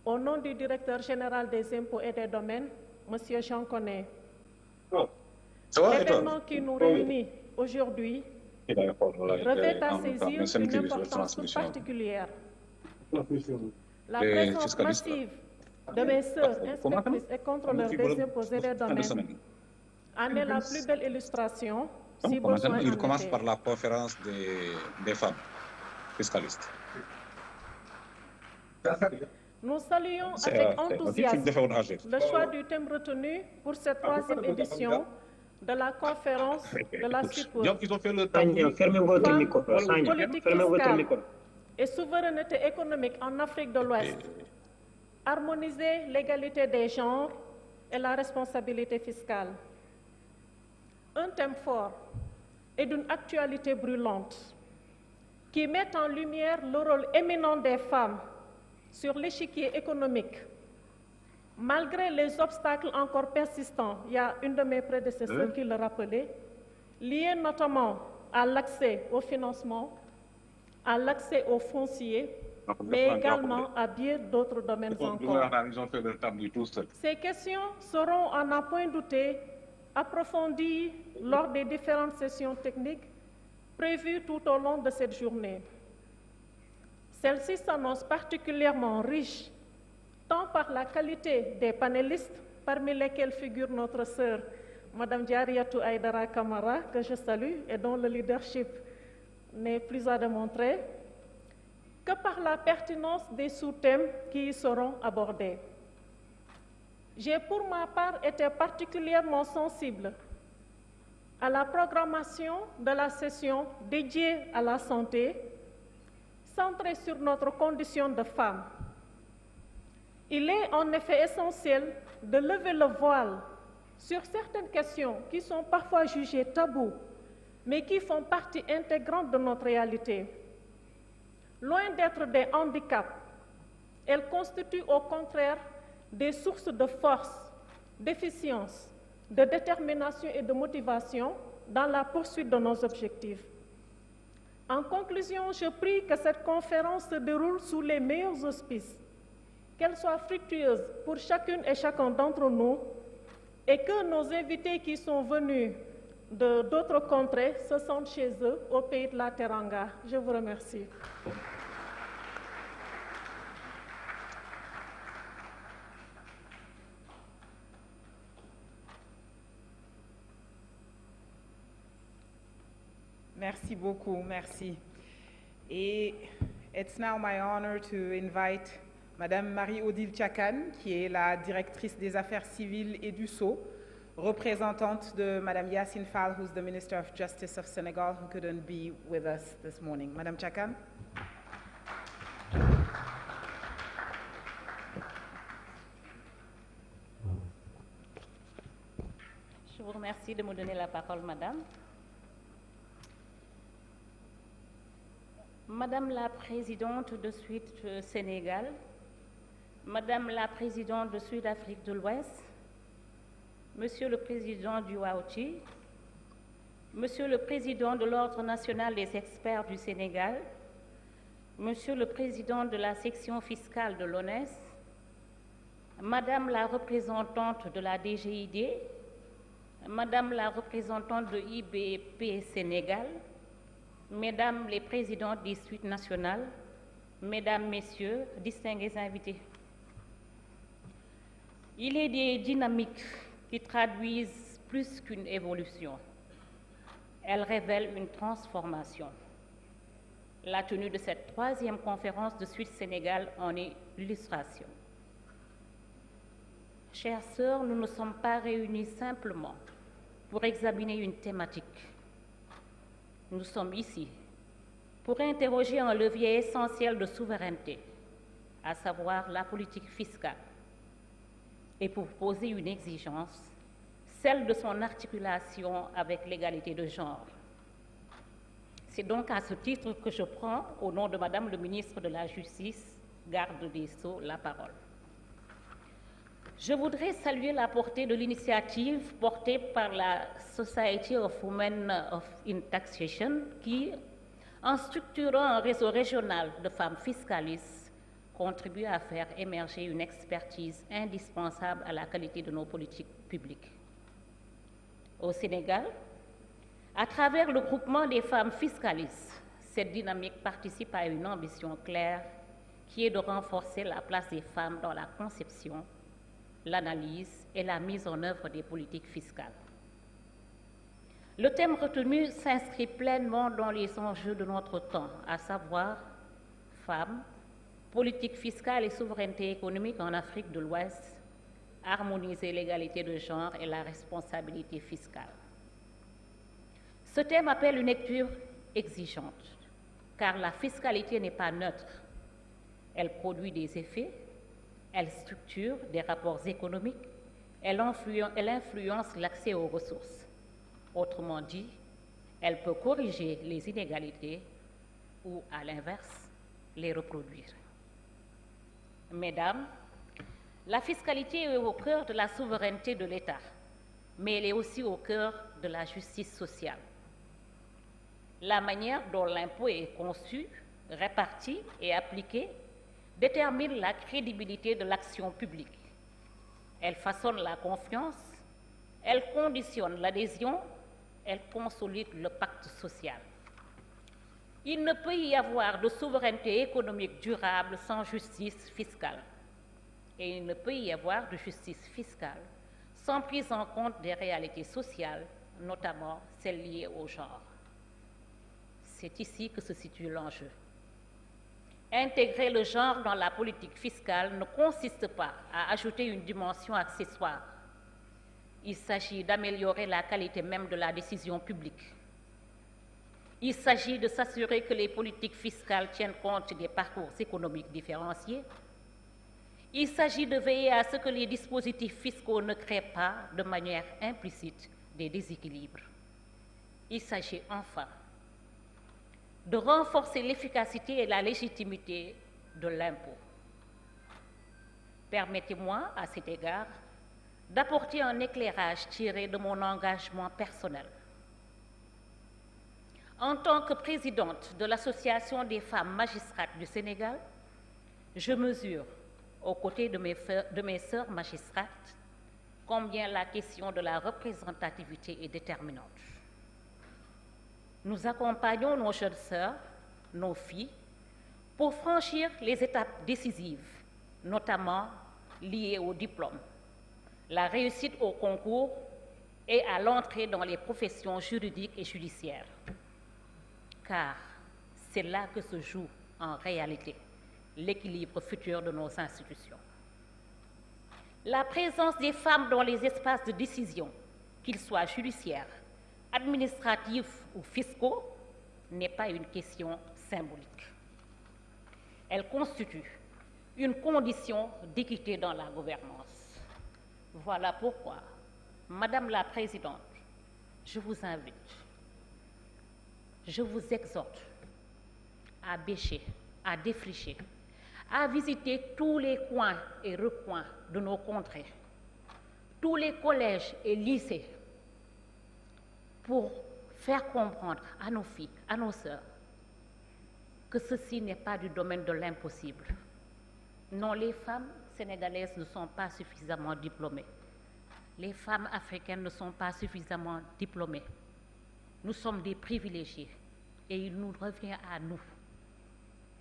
au nom du directeur général des impôts et des domaines, Monsieur Jean Connet. L'événement qui nous réunit aujourd'hui revêt à ses yeux une importance toute particulière. La présence massive de mes sœurs inspectrices et contrôleurs des impôts et des domaines en est la plus belle illustration, si besoin en Il commence était. par la conférence des femmes fiscalistes. Nous saluons avec enthousiasme le choix du thème retenu pour cette troisième édition de la conférence de la SUTWE. Politique fiscale et souveraineté économique en Afrique de l'Ouest. Harmoniser l'égalité des genres et la responsabilité fiscale. Un thème fort et d'une actualité brûlante. qui mettent en lumière le rôle éminent des femmes sur l'échiquier économique. Malgré les obstacles encore persistants, il y a une de mes prédécesseurs qui le rappelait, liés notamment à l'accès au financement, à l'accès aux fonciers, mais également à bien d'autres domaines encore. Ces questions seront, à n'en point douter, approfondies lors des différentes sessions techniques prévues tout au long de cette journée. Celle-ci s'annonce particulièrement riche, tant par la qualité des panélistes, parmi lesquels figure notre sœur, Mme Diariatou Aïdara Kamara, que je salue et dont le leadership n'est plus à démontrer, que par la pertinence des sous-thèmes qui y seront abordés. J'ai pour ma part été particulièrement sensible à la programmation de la session dédiée à la santé, centrée sur notre condition de femme. Il est en effet essentiel de lever le voile sur certaines questions qui sont parfois jugées tabous, mais qui font partie intégrante de notre réalité. Loin d'être des handicaps, elles constituent au contraire des sources de force, d'efficience, de détermination et de motivation dans la poursuite de nos objectifs. En conclusion, je prie que cette conférence se déroule sous les meilleurs auspices, qu'elle soit fructueuse pour chacune et chacun d'entre nous et que nos invités qui sont venus d'autres contrées se sentent chez eux au pays de la Teranga. Je vous remercie. Merci beaucoup, merci. Et it's now my honor to invite Madame Marie-Odile Tchakan, qui est la directrice des Affaires civiles et du Sceau, représentante de Madame Yassine Fall, who's the Minister of Justice of Senegal, who couldn't be with us this morning. Madame Tchakan. Je vous remercie de me donner la parole, Madame. Madame la Présidente de Sud Sénégal, Madame la Présidente de Sud-Afrique de l'Ouest, Monsieur le Président du WAOTI, Monsieur le Président de l'Ordre national des experts du Sénégal, Monsieur le Président de la section fiscale de l'ONES, Madame la représentante de la DGID, Madame la représentante de IBP Sénégal, Mesdames les présidentes des suites nationales, Mesdames, Messieurs, distingués invités. Il est des dynamiques qui traduisent plus qu'une évolution. Elles révèlent une transformation. La tenue de cette troisième conférence de Suite Sénégal en est l'illustration. Chères sœurs, nous ne sommes pas réunis simplement pour examiner une thématique. Nous sommes ici pour interroger un levier essentiel de souveraineté, à savoir la politique fiscale, et pour poser une exigence, celle de son articulation avec l'égalité de genre. C'est donc à ce titre que je prends, au nom de Madame le ministre de la Justice, garde des Sceaux, la parole. Je voudrais saluer la portée de l'initiative portée par la Society of Women in Taxation qui, en structurant un réseau régional de femmes fiscalistes, contribue à faire émerger une expertise indispensable à la qualité de nos politiques publiques. Au Sénégal, à travers le Groupement des femmes fiscalistes, cette dynamique participe à une ambition claire qui est de renforcer la place des femmes dans la conception, l'analyse et la mise en œuvre des politiques fiscales. Le thème retenu s'inscrit pleinement dans les enjeux de notre temps, à savoir femmes, politique fiscale et souveraineté économique en Afrique de l'Ouest, harmoniser l'égalité de genre et la responsabilité fiscale. Ce thème appelle une lecture exigeante, car la fiscalité n'est pas neutre. Elle produit des effets, elle structure des rapports économiques, elle influence l'accès aux ressources. Autrement dit, elle peut corriger les inégalités ou, à l'inverse, les reproduire. Mesdames, la fiscalité est au cœur de la souveraineté de l'État, mais elle est aussi au cœur de la justice sociale. La manière dont l'impôt est conçu, réparti et appliqué détermine la crédibilité de l'action publique. Elle façonne la confiance, elle conditionne l'adhésion, elle consolide le pacte social. Il ne peut y avoir de souveraineté économique durable sans justice fiscale. Et il ne peut y avoir de justice fiscale sans prise en compte des réalités sociales, notamment celles liées au genre. C'est ici que se situe l'enjeu. Intégrer le genre dans la politique fiscale ne consiste pas à ajouter une dimension accessoire. Il s'agit d'améliorer la qualité même de la décision publique. Il s'agit de s'assurer que les politiques fiscales tiennent compte des parcours économiques différenciés. Il s'agit de veiller à ce que les dispositifs fiscaux ne créent pas de manière implicite des déséquilibres. Il s'agit enfin de renforcer l'efficacité et la légitimité de l'impôt. Permettez-moi, à cet égard, d'apporter un éclairage tiré de mon engagement personnel. En tant que présidente de l'Association des femmes magistrates du Sénégal, je mesure, aux côtés de mes sœurs magistrates, combien la question de la représentativité est déterminante. Nous accompagnons nos jeunes sœurs, nos filles, pour franchir les étapes décisives, notamment liées au diplôme, la réussite au concours et à l'entrée dans les professions juridiques et judiciaires. Car c'est là que se joue en réalité l'équilibre futur de nos institutions. La présence des femmes dans les espaces de décision, qu'ils soient judiciaires, administratifs ou fiscaux, n'est pas une question symbolique. Elle constitue une condition d'équité dans la gouvernance. Voilà pourquoi, Madame la Présidente, je vous invite, je vous exhorte à bêcher, à défricher, à visiter tous les coins et recoins de nos contrées, tous les collèges et lycées, pour faire comprendre à nos filles, à nos sœurs, que ceci n'est pas du domaine de l'impossible. Non, les femmes sénégalaises ne sont pas suffisamment diplômées. Les femmes africaines ne sont pas suffisamment diplômées. Nous sommes des privilégiés et il nous revient à nous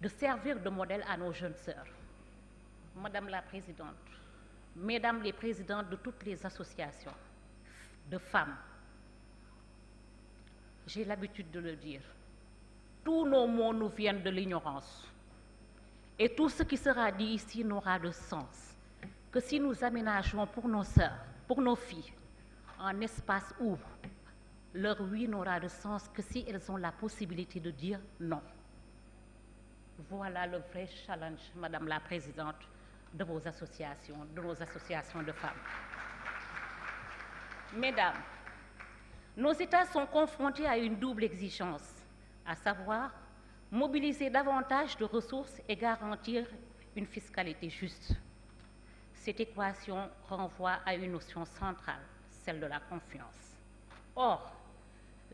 de servir de modèle à nos jeunes sœurs. Madame la Présidente, Mesdames les Présidentes de toutes les associations de femmes, j'ai l'habitude de le dire, tous nos mots nous viennent de l'ignorance. Et tout ce qui sera dit ici n'aura de sens que si nous aménageons pour nos sœurs, pour nos filles, un espace où leur oui n'aura de sens que si elles ont la possibilité de dire non. Voilà le vrai challenge, Madame la Présidente, de vos associations, de nos associations de femmes. Mesdames, nos États sont confrontés à une double exigence, à savoir mobiliser davantage de ressources et garantir une fiscalité juste. Cette équation renvoie à une notion centrale, celle de la confiance. Or,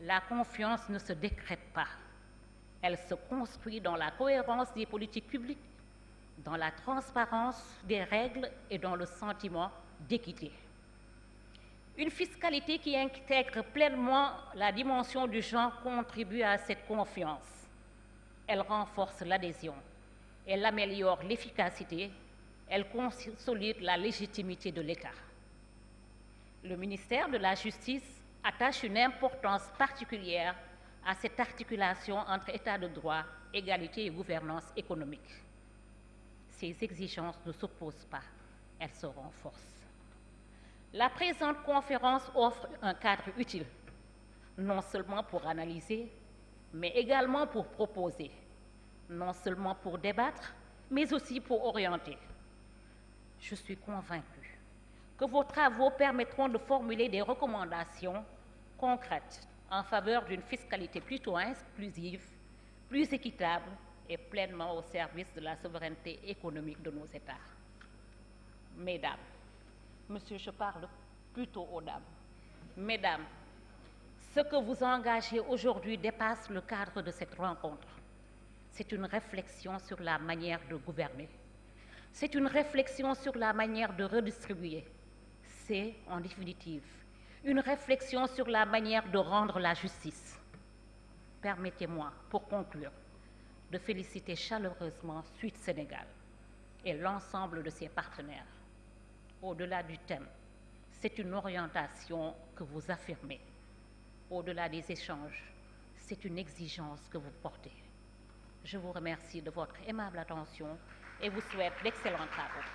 la confiance ne se décrète pas. Elle se construit dans la cohérence des politiques publiques, dans la transparence des règles et dans le sentiment d'équité. Une fiscalité qui intègre pleinement la dimension du genre contribue à cette confiance. Elle renforce l'adhésion, elle améliore l'efficacité, elle consolide la légitimité de l'État. Le ministère de la Justice attache une importance particulière à cette articulation entre État de droit, égalité et gouvernance économique. Ces exigences ne s'opposent pas, elles se renforcent. La présente conférence offre un cadre utile, non seulement pour analyser, mais également pour proposer, non seulement pour débattre, mais aussi pour orienter. Je suis convaincue que vos travaux permettront de formuler des recommandations concrètes en faveur d'une fiscalité plutôt inclusive, plus équitable et pleinement au service de la souveraineté économique de nos États. Mesdames, monsieur, je parle plutôt aux dames. Mesdames, ce que vous engagez aujourd'hui dépasse le cadre de cette rencontre. C'est une réflexion sur la manière de gouverner. C'est une réflexion sur la manière de redistribuer. C'est, en définitive, une réflexion sur la manière de rendre la justice. Permettez-moi, pour conclure, de féliciter chaleureusement Suite Sénégal et l'ensemble de ses partenaires. Au-delà du thème, c'est une orientation que vous affirmez. Au-delà des échanges, c'est une exigence que vous portez. Je vous remercie de votre aimable attention et vous souhaite d'excellents travaux.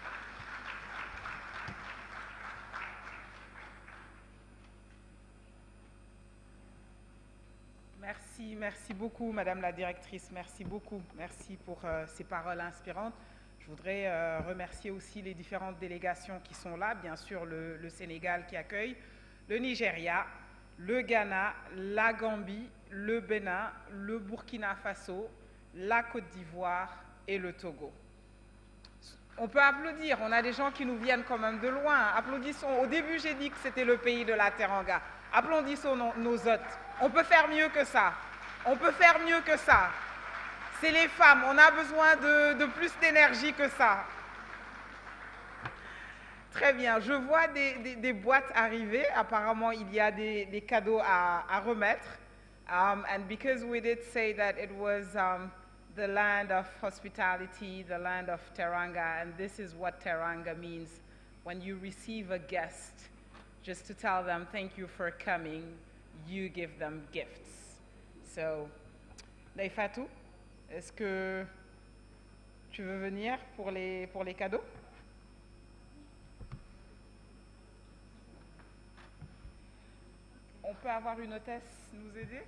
Merci beaucoup, Madame la Directrice. Merci beaucoup. Merci pour ces paroles inspirantes. Je voudrais remercier aussi les différentes délégations qui sont là. Bien sûr, le Sénégal qui accueille, le Nigeria, le Ghana, la Gambie, le Bénin, le Burkina Faso, la Côte d'Ivoire et le Togo. On peut applaudir. On a des gens qui nous viennent quand même de loin. Applaudissons. Au début, j'ai dit que c'était le pays de la Teranga. Applaudissons nos hôtes. On peut faire mieux que ça. On peut faire mieux que ça. C'est les femmes. On a besoin de plus d'énergie que ça. Très bien. Je vois des boîtes arriver. Apparemment, il y a des cadeaux à remettre. And because we did say that it was the land of hospitality, the land of Teranga, and this is what Teranga means when you receive a guest. Just to tell them thank you for coming, you give them gifts. So, Daifatou, est-ce que tu veux venir pour les cadeaux? On peut avoir une hôtesse nous aider?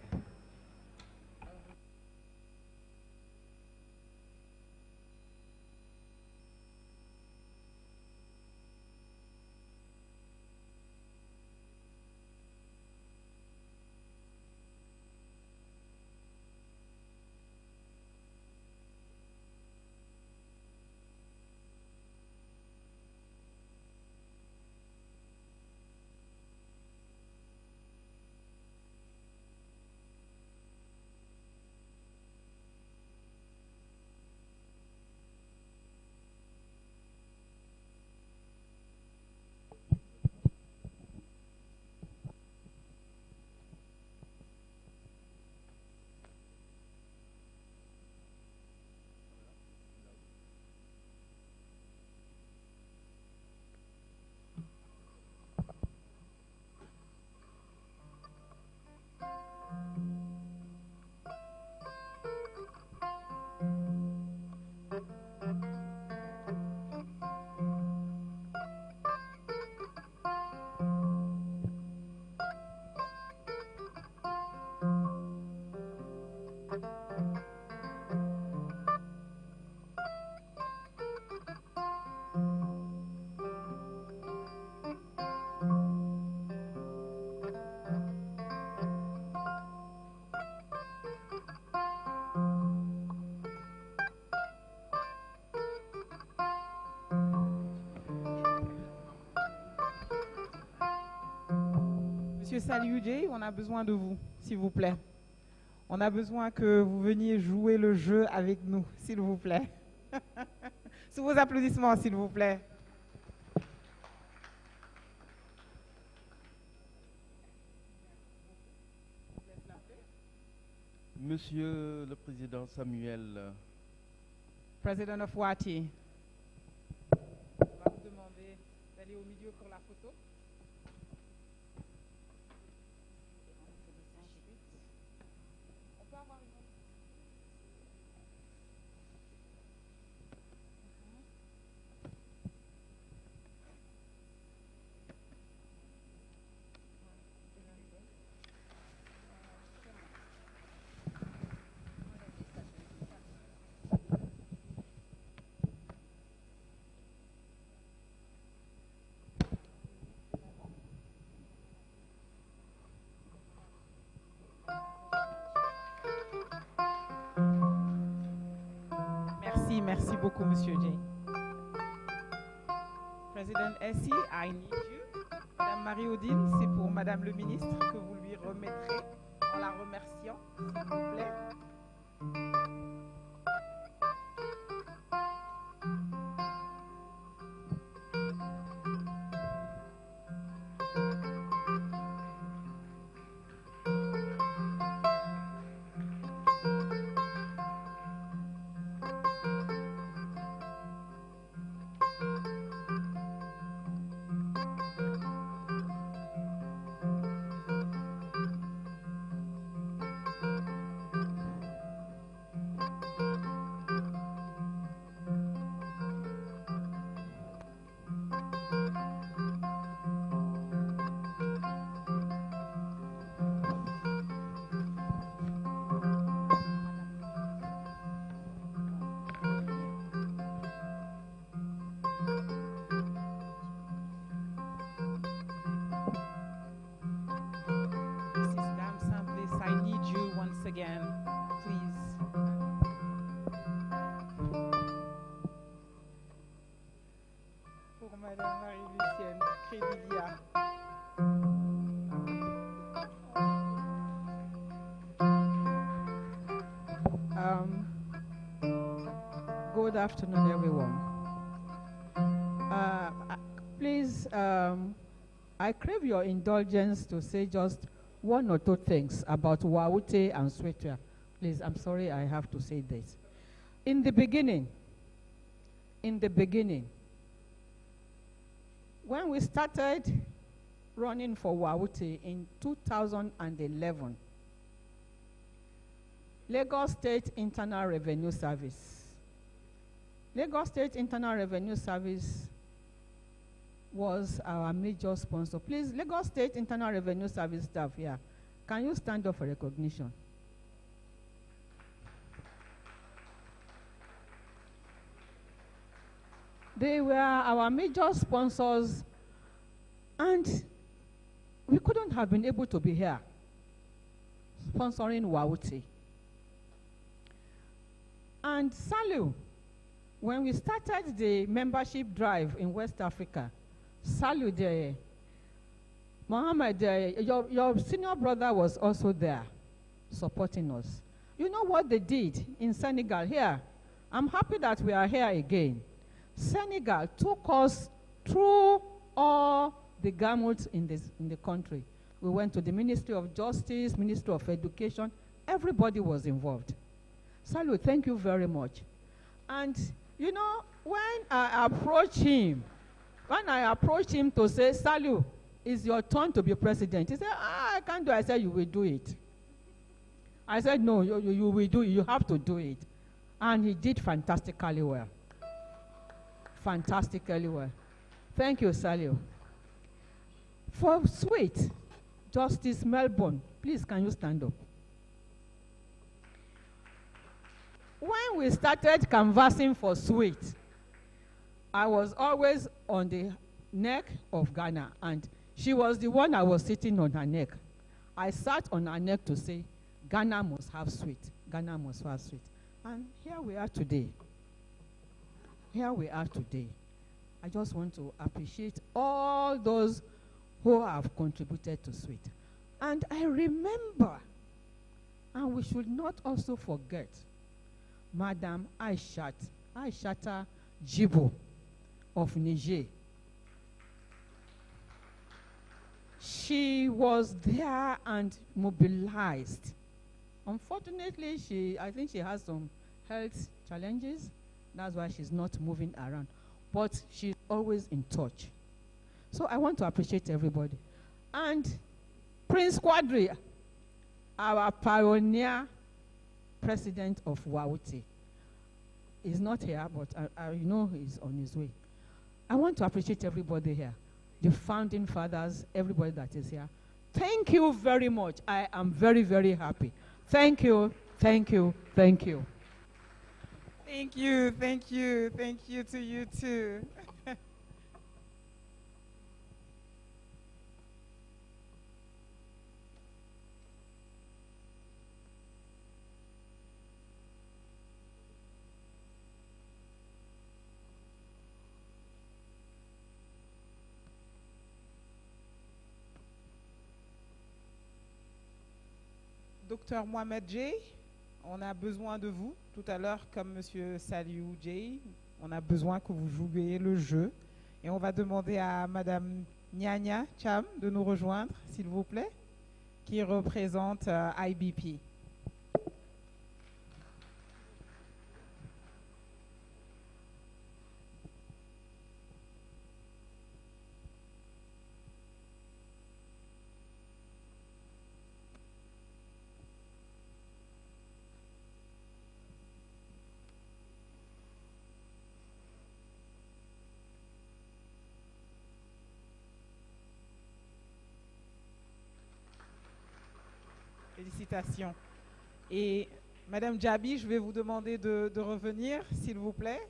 Monsieur Saliudé, on a besoin de vous, s'il vous plaît. On a besoin que vous veniez jouer le jeu avec nous, s'il vous plaît. Sous vos applaudissements, s'il vous plaît. Monsieur le Président Samuel. President of Wati. On va vous demander d'aller au milieu pour la photo. Merci beaucoup, Monsieur J. Président Essie, I need you. Madame Marie-Odile, c'est pour Madame le ministre que vous lui remettrez en la remerciant, s'il vous plaît. Again, please. Pour Madame Marie-Lucienne Crédilia. Good afternoon, everyone. Please, I crave your indulgence to say just one or two things about Waute and Sweater. Please, I'm sorry I have to say this. In the beginning, when we started running for Waute in 2011, Lagos State Internal Revenue Service was our major sponsor. Please, Lagos State Internal Revenue Service staff here, can you stand up for recognition? They were our major sponsors, and we couldn't have been able to be here sponsoring Waute. And Salu, when we started the membership drive in West Africa, Salu, Mohammed, your senior brother was also there supporting us. You know what they did in Senegal here? I'm happy that we are here again. Senegal took us through all the gamut in the country. We went to the Ministry of Justice, Ministry of Education. Everybody was involved. Salu, thank you very much. And, you know, when I approached him to say, Salu, it's your turn to be president. He said, I can't do it. I said, you will do it. I said, no, you will do it. You have to do it. And he did fantastically well. Fantastically well. Thank you, Salu. For Sweet, Justice Melbourne, please, can you stand up? When we started canvassing for Sweet, I was always on the neck of Ghana, and she was the one I was sitting on her neck. I sat on her neck to say, Ghana must have Sweet. Ghana must have Sweet. And here we are today. Here we are today. I just want to appreciate all those who have contributed to Sweet. And I remember, and we should not also forget, Madam Aishata Jibo of Niger. She was there and mobilized. Unfortunately, I think she has some health challenges. That's why she's not moving around. But she's always in touch. So I want to appreciate everybody. And Prince Quadri, our pioneer president of Waute, is not here, but I know he's on his way. I want to appreciate everybody here, the founding fathers, everybody that is here. Thank you very much. I am very, very happy. Thank you, thank you, thank you. Thank you, thank you, thank you to you too. Dr Mohamed J, on a besoin de vous. Tout à l'heure, comme Monsieur Saliou J, on a besoin que vous jouiez le jeu. Et on va demander à Madame Nyanya Cham de nous rejoindre, s'il vous plaît, qui représente IBP. Félicitations. Et Madame Djabi, je vais vous demander de revenir, s'il vous plaît.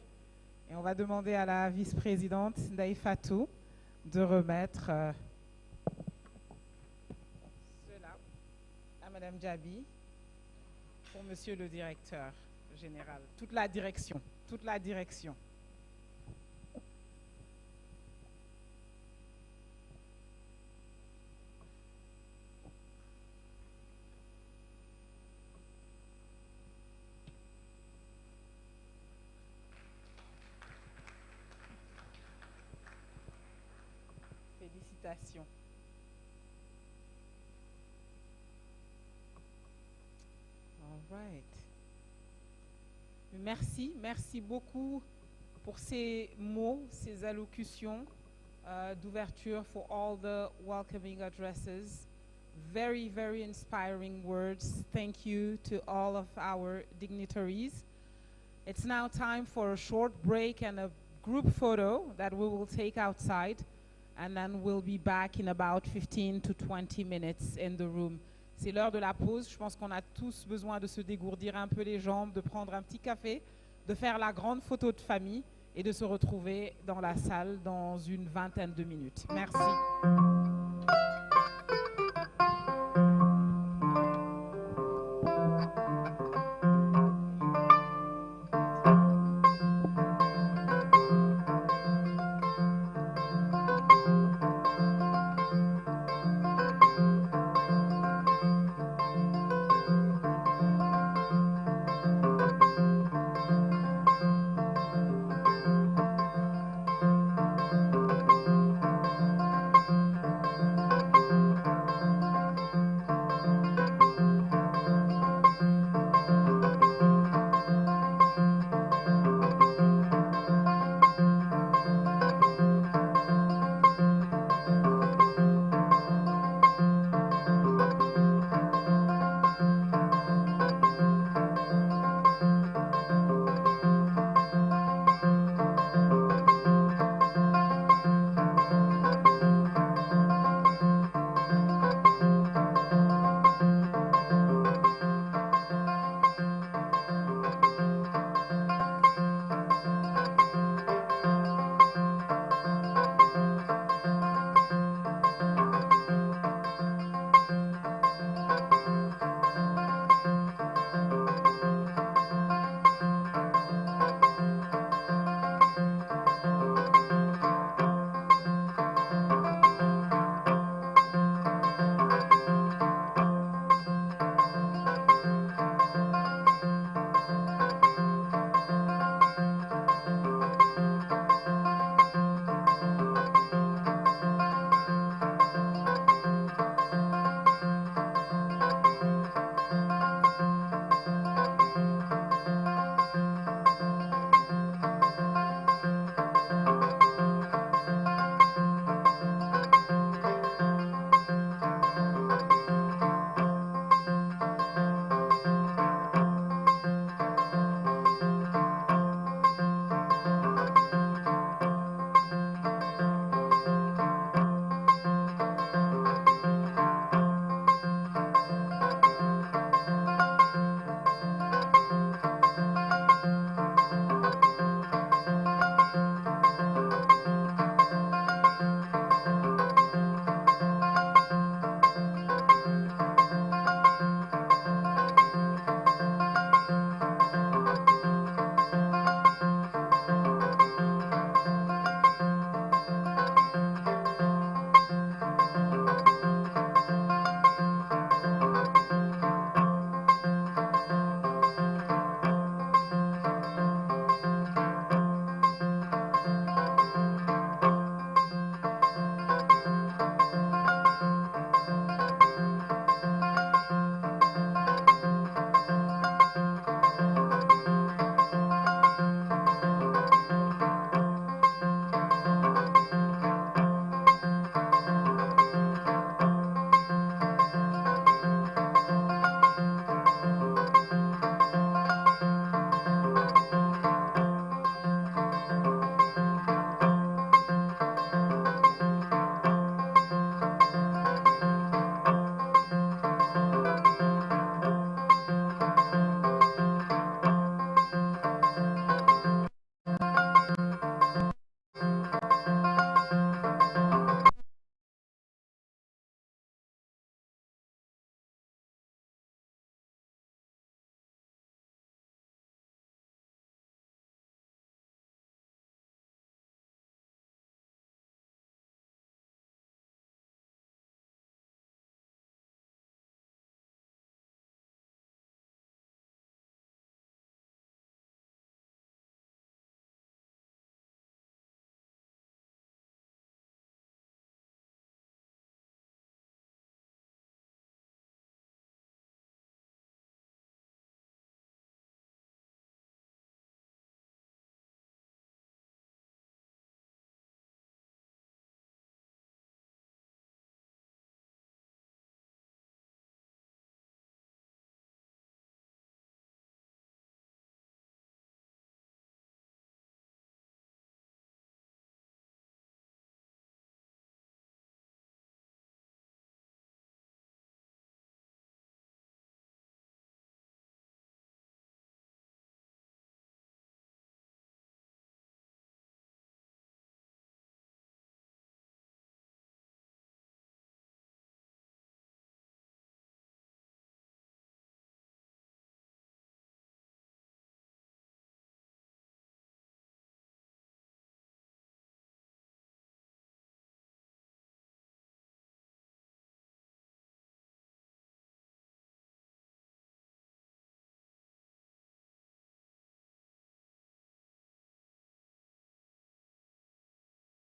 Et on va demander à la vice-présidente Ndaï Fatou de remettre cela à Madame Djabi pour Monsieur le directeur général. Toute la direction, toute la direction. Félicitations. All right. Merci beaucoup pour ces mots, ces allocutions d'ouverture for all the welcoming addresses. Very, very inspiring words. Thank you to all of our dignitaries. It's now time for a short break and a group photo that we will take outside. And then we'll be back in about 15 to 20 minutes in the room. C'est l'heure de la pause. Je pense qu'on a tous besoin de se dégourdir un peu les jambes, de prendre un petit café, de faire la grande photo de famille et de se retrouver dans la salle dans une vingtaine de minutes. Merci.